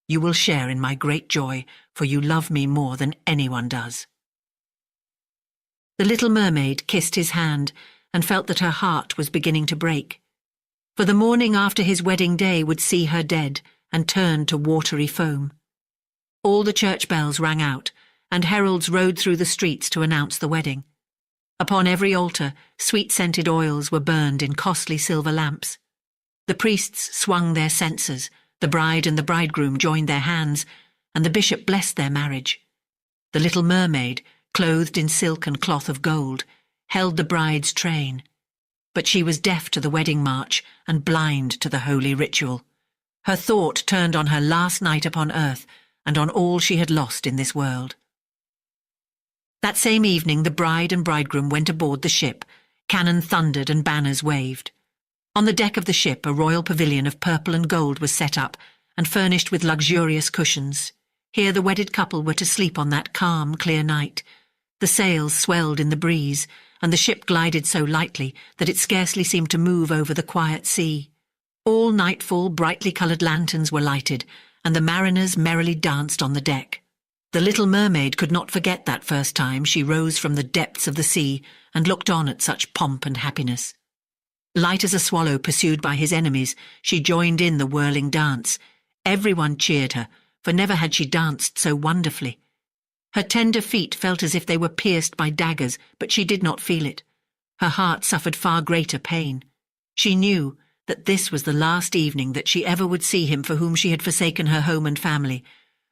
You will share in my great joy, for you love me more than anyone does." The little mermaid kissed his hand and felt that her heart was beginning to break. For the morning after his wedding day would see her dead and turned to watery foam. All the church bells rang out, and heralds rode through the streets to announce the wedding. Upon every altar, sweet-scented oils were burned in costly silver lamps. The priests swung their censers, the bride and the bridegroom joined their hands, and the bishop blessed their marriage. The little mermaid, clothed in silk and cloth of gold, held the bride's train. But she was deaf to the wedding march and blind to the holy ritual. Her thought turned on her last night upon earth and on all she had lost in this world. That same evening the bride and bridegroom went aboard the ship. Cannon thundered and banners waved. On the deck of the ship a royal pavilion of purple and gold was set up and furnished with luxurious cushions. Here the wedded couple were to sleep on that calm, clear night. The sails swelled in the breeze, and the ship glided so lightly that it scarcely seemed to move over the quiet sea. All nightfall brightly coloured lanterns were lighted, and the mariners merrily danced on the deck. The little mermaid could not forget that first time she rose from the depths of the sea and looked on at such pomp and happiness. Light as a swallow pursued by his enemies, she joined in the whirling dance. Everyone cheered her, for never had she danced so wonderfully. Her tender feet felt as if they were pierced by daggers, but she did not feel it. Her heart suffered far greater pain. She knew that this was the last evening that she ever would see him for whom she had forsaken her home and family,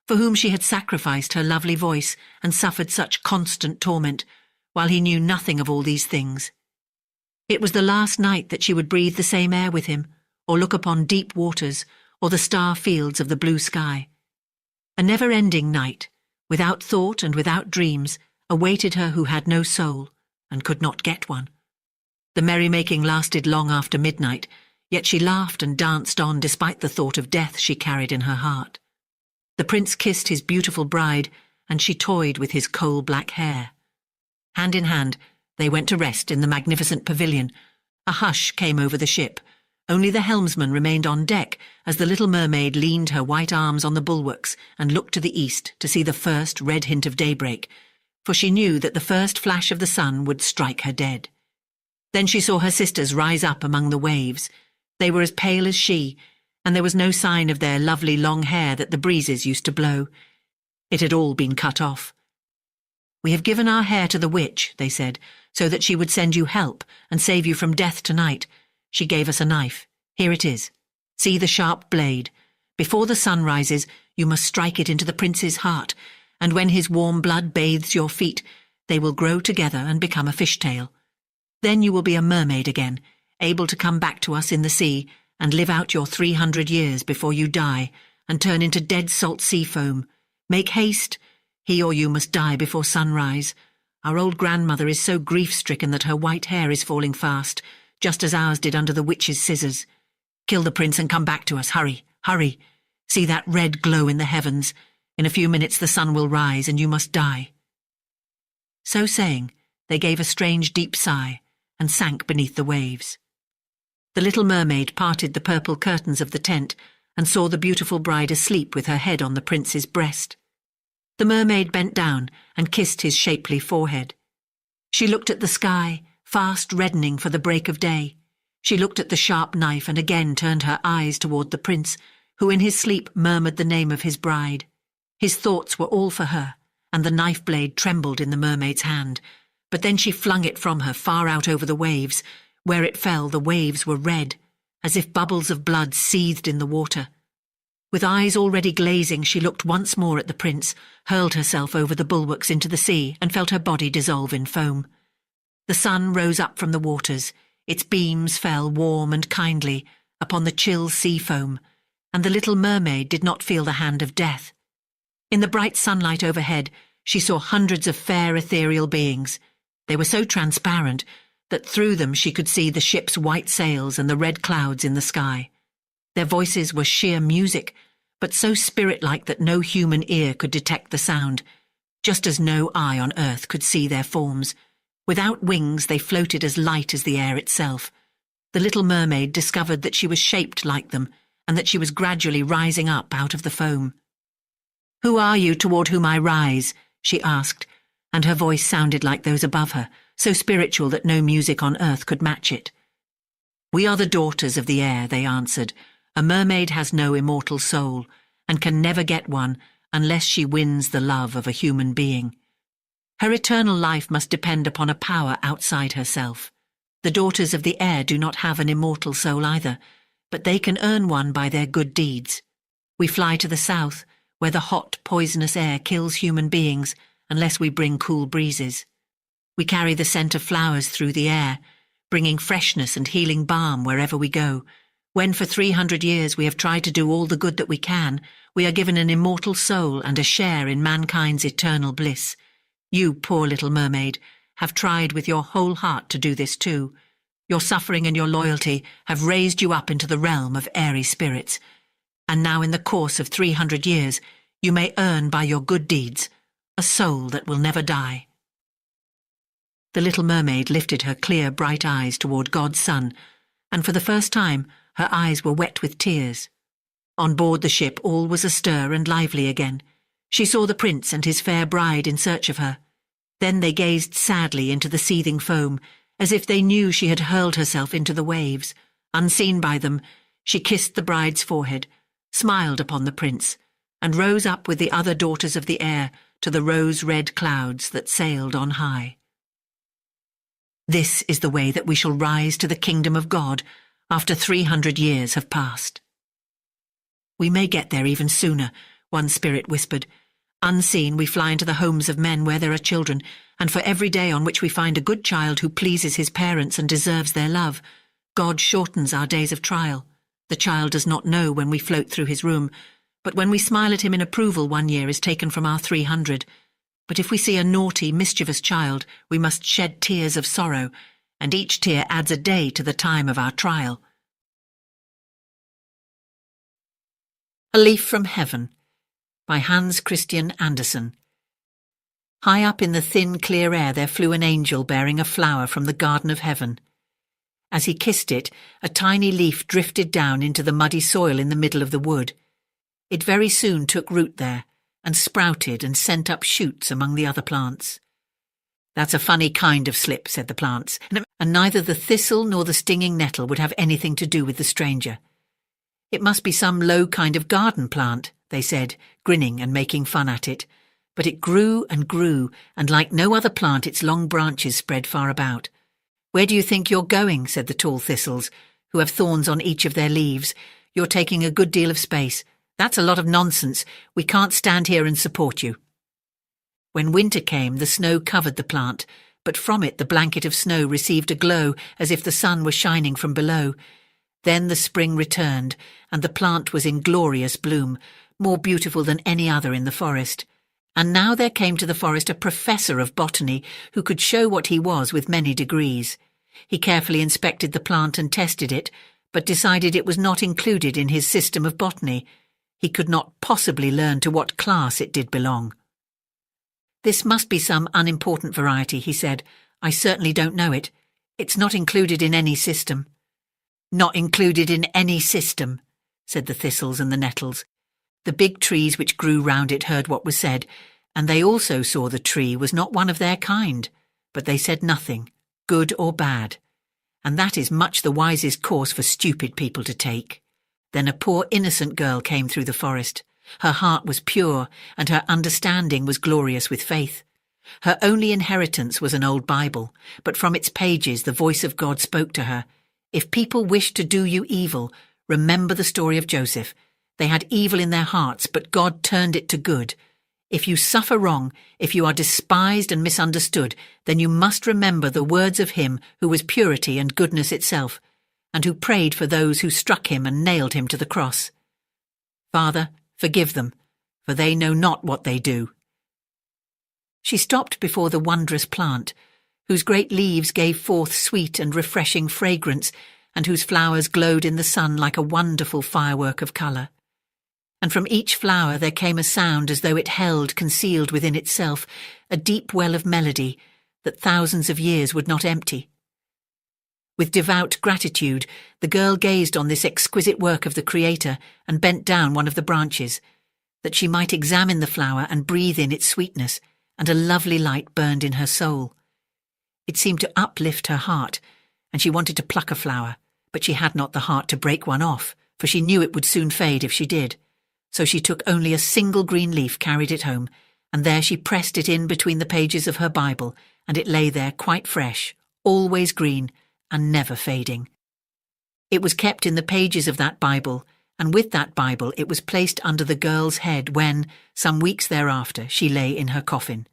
for whom she had sacrificed her lovely voice and suffered such constant torment, while he knew nothing of all these things. It was the last night that she would breathe the same air with him, or look upon deep waters, or the star fields of the blue sky. A never-ending night, without thought and without dreams, awaited her who had no soul, and could not get one. The merrymaking lasted long after midnight, yet she laughed and danced on despite the thought of death she carried in her heart. The prince kissed his beautiful bride, and she toyed with his coal-black hair. Hand in hand, they went to rest in the magnificent pavilion. A hush came over the ship. Only the helmsman remained on deck as the little mermaid leaned her white arms on the bulwarks and looked to the east to see the first red hint of daybreak, for she knew that the first flash of the sun would strike her dead. Then she saw her sisters rise up among the waves. They were as pale as she, and there was no sign of their lovely long hair that the breezes used to blow. It had all been cut off. "We have given our hair to the witch," they said, "so that she would send you help and save you from death tonight. She gave us a knife. Here it is. See the sharp blade. Before the sun rises, you must strike it into the prince's heart, and when his warm blood bathes your feet, they will grow together and become a fishtail. Then you will be a mermaid again, able to come back to us in the sea and live out your 300 years before you die and turn into dead salt sea foam. Make haste. He or you must die before sunrise. Our old grandmother is so grief-stricken that her white hair is falling fast, just as ours did under the witch's scissors. Kill the prince and come back to us. Hurry, hurry. See that red glow in the heavens. In a few minutes the sun will rise and you must die." So saying, they gave a strange deep sigh and sank beneath the waves. The little mermaid parted the purple curtains of the tent and saw the beautiful bride asleep with her head on the prince's breast. The mermaid bent down and kissed his shapely forehead. She looked at the sky, fast reddening for the break of day. She looked at the sharp knife and again turned her eyes toward the prince, who in his sleep murmured the name of his bride. His thoughts were all for her, and the knife blade trembled in the mermaid's hand. But then she flung it from her far out over the waves. Where it fell, the waves were red, as if bubbles of blood seethed in the water. With eyes already glazing, she looked once more at the prince, hurled herself over the bulwarks into the sea, and felt her body dissolve in foam. The sun rose up from the waters. Its beams fell warm and kindly upon the chill sea foam, and the little mermaid did not feel the hand of death. In the bright sunlight overhead, she saw hundreds of fair ethereal beings. They were so transparent that through them she could see the ship's white sails and the red clouds in the sky. Their voices were sheer music, but so spirit-like that no human ear could detect the sound, just as no eye on earth could see their forms. Without wings, they floated as light as the air itself. The little mermaid discovered that she was shaped like them, and that she was gradually rising up out of the foam. "Who are you toward whom I rise?" she asked, and her voice sounded like those above her, so spiritual that no music on earth could match it. "We are the daughters of the air," they answered. "A mermaid has no immortal soul, and can never get one unless she wins the love of a human being. Her eternal life must depend upon a power outside herself. The daughters of the air do not have an immortal soul either, but they can earn one by their good deeds. We fly to the south, where the hot, poisonous air kills human beings unless we bring cool breezes. We carry the scent of flowers through the air, bringing freshness and healing balm wherever we go. When for 300 years we have tried to do all the good that we can, we are given an immortal soul and a share in mankind's eternal bliss. You, poor little mermaid, have tried with your whole heart to do this too. Your suffering and your loyalty have raised you up into the realm of airy spirits. And now in the course of 300 years, you may earn by your good deeds a soul that will never die." The little mermaid lifted her clear, bright eyes toward God's Son, and for the first time her eyes were wet with tears. On board the ship all was astir and lively again. She saw the prince and his fair bride in search of her. Then they gazed sadly into the seething foam, as if they knew she had hurled herself into the waves. Unseen by them, she kissed the bride's forehead, smiled upon the prince, and rose up with the other daughters of the air to the rose-red clouds that sailed on high. "This is the way that we shall rise to the kingdom of God after 300 years have passed." "We may get there even sooner," one spirit whispered. "Unseen, we fly into the homes of men where there are children, and for every day on which we find a good child who pleases his parents and deserves their love, God shortens our days of trial. The child does not know when we float through his room, but when we smile at him in approval, 1 year is taken from our 300. But if we see a naughty, mischievous child, we must shed tears of sorrow, and each tear adds a day to the time of our trial." A leaf from heaven. by Hans Christian Andersen. High up in the thin, clear air there flew an angel bearing a flower from the garden of heaven. As he kissed it, a tiny leaf drifted down into the muddy soil in the middle of the wood. It very soon took root there, and sprouted and sent up shoots among the other plants. "That's a funny kind of slip," said the plants, and neither the thistle nor the stinging nettle would have anything to do with the stranger. "It must be some low kind of garden plant," they said, grinning and making fun at it. But it grew, and like no other plant its long branches spread far about. "Where do you think you're going?" said the tall thistles, who have thorns on each of their leaves. "You're taking a good deal of space. That's a lot of nonsense. We can't stand here and support you." When winter came, the snow covered the plant, but from it the blanket of snow received a glow as if the sun were shining from below. Then the spring returned, and the plant was in glorious bloom, more beautiful than any other in the forest. And now there came to the forest a professor of botany who could show what he was with many degrees. He carefully inspected the plant and tested it, but decided it was not included in his system of botany. He could not possibly learn to what class it did belong. "This must be some unimportant variety," he said. "I certainly don't know it. It's not included in any system." "Not included in any system," said the thistles and the nettles. The big trees which grew round it heard what was said, and they also saw the tree was not one of their kind, but they said nothing, good or bad. And that is much the wisest course for stupid people to take. Then a poor innocent girl came through the forest. Her heart was pure, and her understanding was glorious with faith. Her only inheritance was an old Bible, but from its pages the voice of God spoke to her. "If people wish to do you evil, remember the story of Joseph. They had evil in their hearts, but God turned it to good. If you suffer wrong, if you are despised and misunderstood, then you must remember the words of him who was purity and goodness itself, and who prayed for those who struck him and nailed him to the cross. Father, forgive them, for they know not what they do." She stopped before the wondrous plant, whose great leaves gave forth sweet and refreshing fragrance, and whose flowers glowed in the sun like a wonderful firework of colour. And from each flower there came a sound as though it held, concealed within itself, a deep well of melody that thousands of years would not empty. With devout gratitude, the girl gazed on this exquisite work of the Creator and bent down one of the branches, that she might examine the flower and breathe in its sweetness, and a lovely light burned in her soul. It seemed to uplift her heart, and she wanted to pluck a flower, but she had not the heart to break one off, for she knew it would soon fade if she did. So she took only a single green leaf, carried it home, and there she pressed it in between the pages of her Bible, and it lay there quite fresh, always green, and never fading. It was kept in the pages of that Bible, and with that Bible it was placed under the girl's head when, some weeks thereafter, she lay in her coffin.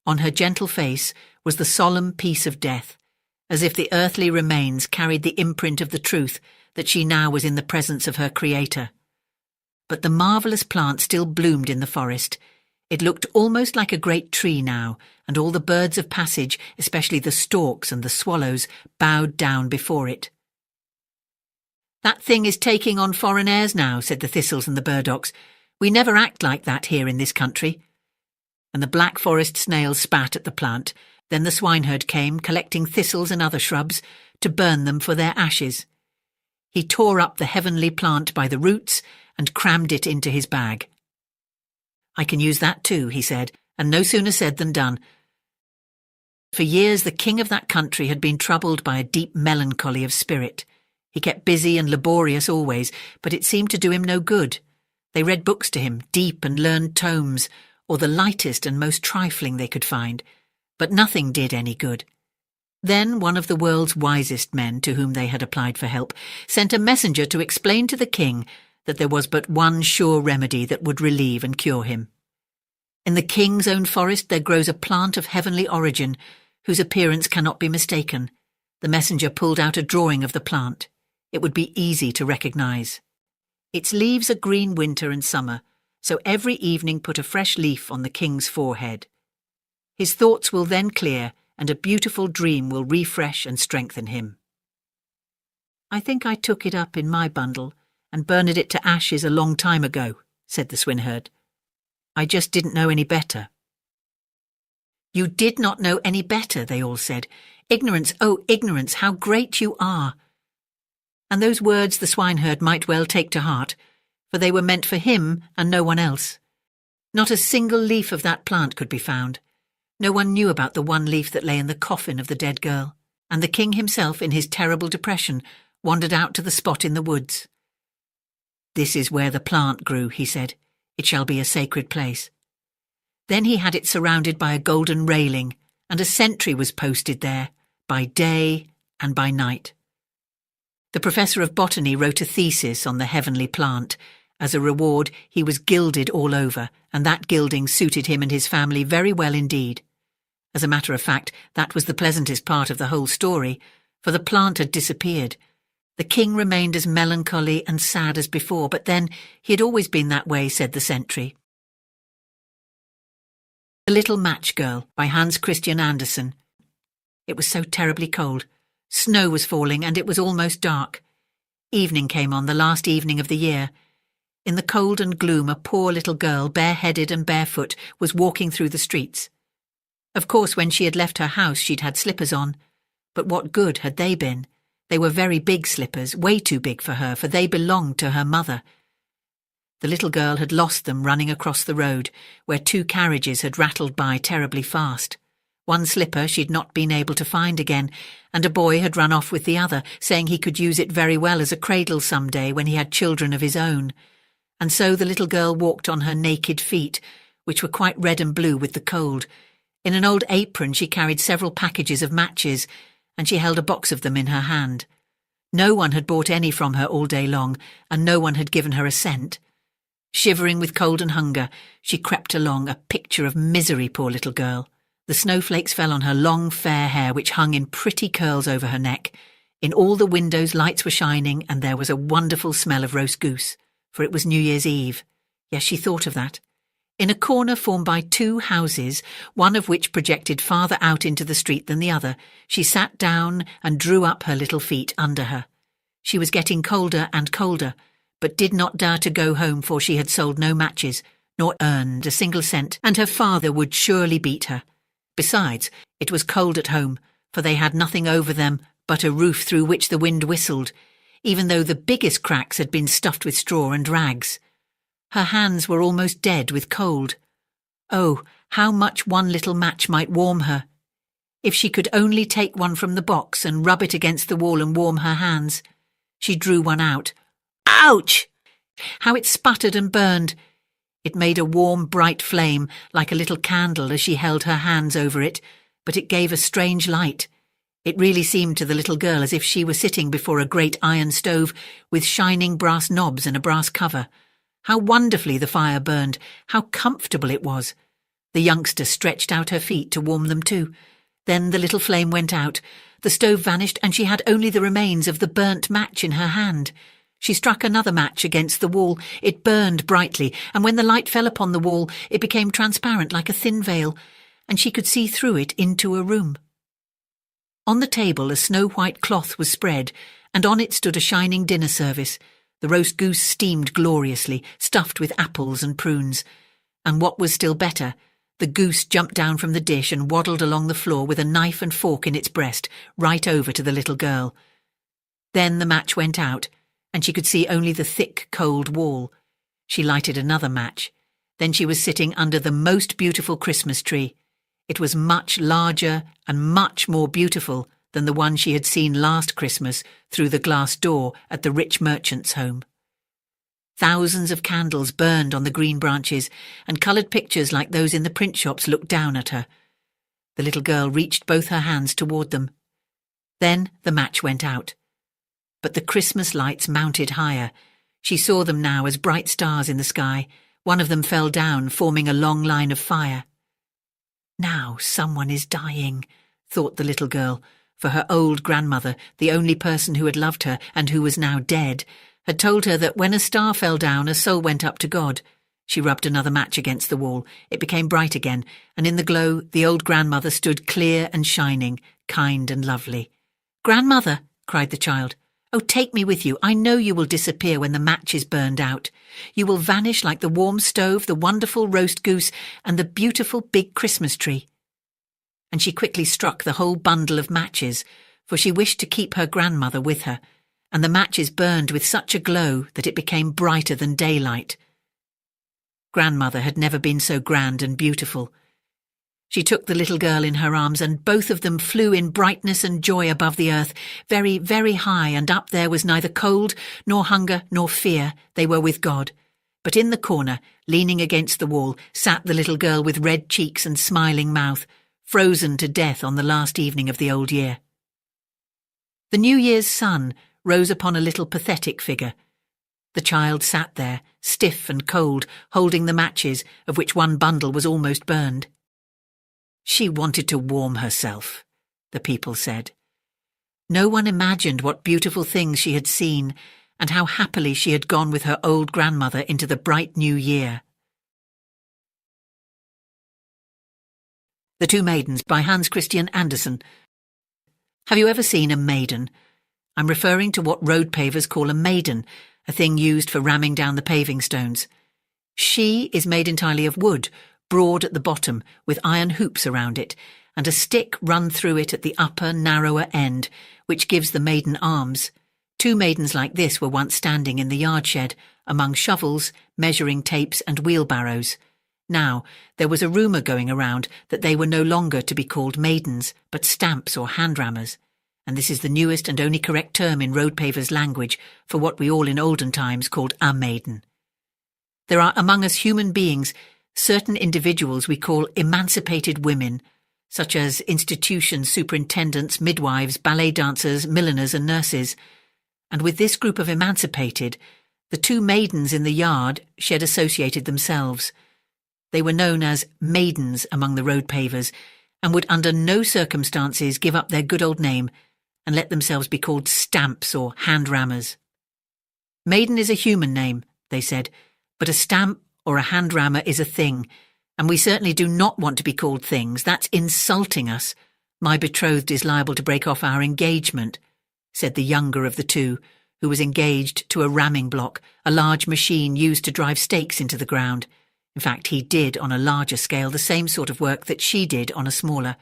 On her gentle face was the solemn peace of death, as if the earthly remains carried the imprint of the truth that she now was in the presence of her Creator. But the marvellous plant still bloomed in the forest. It looked almost like a great tree now, and all the birds of passage, especially the storks and the swallows, bowed down before it. "That thing is taking on foreign airs now," said the thistles and the burdocks. "We never act like that here in this country." And the black forest snails spat at the plant. Then the swineherd came, collecting thistles and other shrubs, to burn them for their ashes. He tore up the heavenly plant by the roots and crammed it into his bag. "I can use that too," he said, and no sooner said than done. For years the king of that country had been troubled by a deep melancholy of spirit. He kept busy and laborious always, but it seemed to do him no good. They read books to him, deep and learned tomes, or the lightest and most trifling they could find, but nothing did any good. Then one of the world's wisest men, to whom they had applied for help, sent a messenger to explain to the king that there was but one sure remedy that would relieve and cure him. In the king's own forest there grows a plant of heavenly origin, whose appearance cannot be mistaken. The messenger pulled out a drawing of the plant. It would be easy to recognize. Its leaves are green winter and summer, so every evening put a fresh leaf on the king's forehead. His thoughts will then clear, and a beautiful dream will refresh and strengthen him. "I think I took it up in my bundle and burned it to ashes a long time ago," said the swineherd. I just didn't know any better." "You did not know any better," they all said. "Ignorance, oh ignorance, how great you are." And those words the swineherd might well take to heart, for they were meant for him and no one else. Not a single leaf of that plant could be found. No one knew about the one leaf that lay in the coffin of the dead girl, and the king himself, in his terrible depression, wandered out to the spot in the woods. "This is where the plant grew," he said. "It shall be a sacred place." Then he had it surrounded by a golden railing, and a sentry was posted there, by day and by night. The professor of botany wrote a thesis on the heavenly plant. As a reward, he was gilded all over, and that gilding suited him and his family very well indeed. As a matter of fact, that was the pleasantest part of the whole story, for the plant had disappeared. The king remained as melancholy and sad as before, but then he had always been that way, said the sentry. The Little Match Girl by Hans Christian Andersen. It was so terribly cold. Snow was falling, and it was almost dark. Evening came on, the last evening of the year. In the cold and gloom, a poor little girl, bareheaded and barefoot, was walking through the streets. Of course, when she had left her house, she'd had slippers on. But what good had they been? They were very big slippers, way too big for her, for they belonged to her mother. The little girl had lost them running across the road, where 2 carriages had rattled by terribly fast. One slipper she'd not been able to find again, and a boy had run off with the other, saying he could use it very well as a cradle some day when he had children of his own. And so the little girl walked on her naked feet, which were quite red and blue with the cold. In an old apron she carried several packages of matches, and she held a box of them in her hand. No one had bought any from her all day long, and no one had given her a cent. Shivering with cold and hunger, she crept along, a picture of misery, poor little girl. The snowflakes fell on her long fair hair, which hung in pretty curls over her neck. In all the windows lights were shining, and there was a wonderful smell of roast goose, for it was New Year's Eve. Yes, she thought of that. In a corner formed by 2 houses, one of which projected farther out into the street than the other, she sat down and drew up her little feet under her. She was getting colder and colder, but did not dare to go home, for she had sold no matches, nor earned a single cent, and her father would surely beat her. Besides, it was cold at home, for they had nothing over them but a roof through which the wind whistled, even though the biggest cracks had been stuffed with straw and rags. Her hands were almost dead with cold. Oh, how much one little match might warm her! If she could only take one from the box and rub it against the wall and warm her hands. She drew one out. Ouch! How it sputtered and burned! It made a warm, bright flame, like a little candle as she held her hands over it, but it gave a strange light. It really seemed to the little girl as if she were sitting before a great iron stove with shining brass knobs and a brass cover. How wonderfully the fire burned! How comfortable it was! The youngster stretched out her feet to warm them too. Then the little flame went out, the stove vanished, and she had only the remains of the burnt match in her hand. She struck another match against the wall. It burned brightly, and when the light fell upon the wall, it became transparent like a thin veil, and she could see through it into a room. On the table a snow-white cloth was spread, and on it stood a shining dinner service. The roast goose steamed gloriously, stuffed with apples and prunes. And what was still better, the goose jumped down from the dish and waddled along the floor with a knife and fork in its breast, right over to the little girl. Then the match went out, and she could see only the thick, cold wall. She lighted another match. Then she was sitting under the most beautiful Christmas tree. It was much larger and much more beautiful than the one she had seen last Christmas through the glass door at the rich merchant's home. Thousands of candles burned on the green branches, and coloured pictures like those in the print shops looked down at her. The little girl reached both her hands toward them. Then the match went out. But the Christmas lights mounted higher. She saw them now as bright stars in the sky. One of them fell down, forming a long line of fire. Now someone is dying, thought the little girl, for her old grandmother, the only person who had loved her and who was now dead, had told her that when a star fell down, a soul went up to God. She rubbed another match against the wall. It became bright again, and in the glow the old grandmother stood clear and shining, kind and lovely. "Grandmother," cried the child. Oh, take me with you. I know you will disappear when the match is burned out. You will vanish like the warm stove, the wonderful roast goose, and the beautiful big Christmas tree. And she quickly struck the whole bundle of matches, for she wished to keep her grandmother with her, and the matches burned with such a glow that it became brighter than daylight. Grandmother had never been so grand and beautiful. She took the little girl in her arms, and both of them flew in brightness and joy above the earth, very, very high, and up there was neither cold, nor hunger, nor fear. They were with God. But in the corner, leaning against the wall, sat the little girl with red cheeks and smiling mouth, frozen to death on the last evening of the old year. The New Year's sun rose upon a little pathetic figure. The child sat there, stiff and cold, holding the matches, of which one bundle was almost burned. She wanted to warm herself, the people said. No one imagined what beautiful things she had seen, and how happily she had gone with her old grandmother into the bright new year. The Two Maidens by Hans Christian Andersen. Have you ever seen a maiden? I'm referring to what road pavers call a maiden, a thing used for ramming down the paving stones. She is made entirely of wood, broad at the bottom, with iron hoops around it, and a stick run through it at the upper, narrower end, which gives the maiden arms. Two maidens like this were once standing in the yard shed, among shovels, measuring tapes, and wheelbarrows. Now, there was a rumour going around that they were no longer to be called maidens, but stamps or hand-rammers, and this is the newest and only correct term in road pavers' language for what we all in olden times called a maiden. There are among us human beings certain individuals we call emancipated women, such as institution superintendents, midwives, ballet dancers, milliners and nurses. And with this group of emancipated, the two maidens in the yard shed associated themselves. They were known as maidens among the road pavers, and would under no circumstances give up their good old name and let themselves be called stamps or hand-rammers. Maiden is a human name, they said, but a stamp or a hand-rammer is a thing, and we certainly do not want to be called things. That's insulting us. My betrothed is liable to break off our engagement, said the younger of the two, who was engaged to a ramming block, a large machine used to drive stakes into the ground. In fact, he did on a larger scale the same sort of work that she did on a smaller.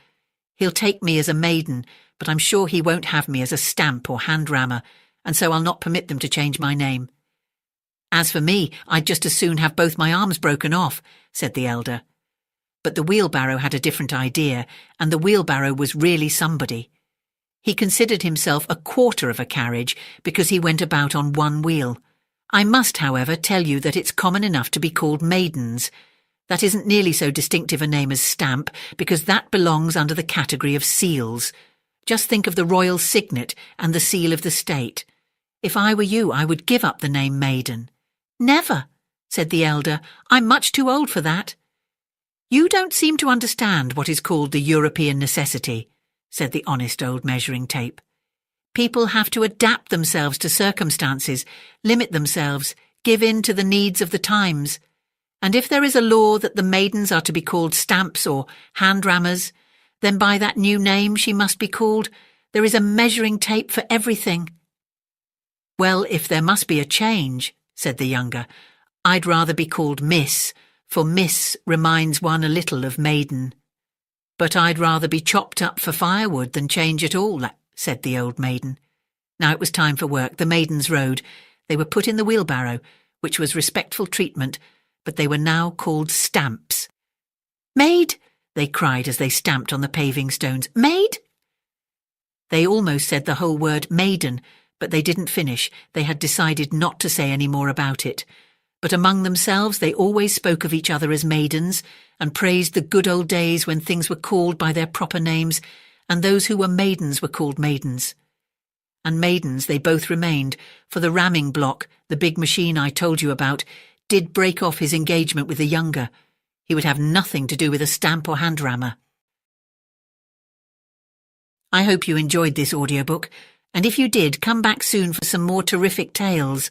He'll take me as a maiden, but I'm sure he won't have me as a stamp or hand-rammer, and so I'll not permit them to change my name. As for me, I'd just as soon have both my arms broken off, said the elder. But the wheelbarrow had a different idea, and the wheelbarrow was really somebody. He considered himself a quarter of a carriage because he went about on one wheel. I must, however, tell you that it's common enough to be called maidens. That isn't nearly so distinctive a name as stamp, because that belongs under the category of seals. Just think of the royal signet and the seal of the state. If I were you, I would give up the name maiden. Never, said the elder. I'm much too old for that. You don't seem to understand what is called the European necessity, said the honest old measuring tape. People have to adapt themselves to circumstances, limit themselves, give in to the needs of the times. And if there is a law that the maidens are to be called stamps or hand-rammers, then by that new name she must be called. There is a measuring tape for everything. Well, if there must be a change, said the younger, I'd rather be called Miss, for Miss reminds one a little of maiden. But I'd rather be chopped up for firewood than change at all, said the old maiden. Now it was time for work. The maidens rode. They were put in the wheelbarrow, which was respectful treatment, but they were now called stamps. Maid, they cried as they stamped on the paving stones. Maid? They almost said the whole word maiden, but they didn't finish. They had decided not to say any more about it. But among themselves they always spoke of each other as maidens, and praised the good old days when things were called by their proper names, and those who were maidens were called maidens. And maidens they both remained, for the ramming block, the big machine I told you about, did break off his engagement with the younger. He would have nothing to do with a stamp or hand rammer. I hope you enjoyed this audiobook, and if you did, come back soon for some more terrific tales.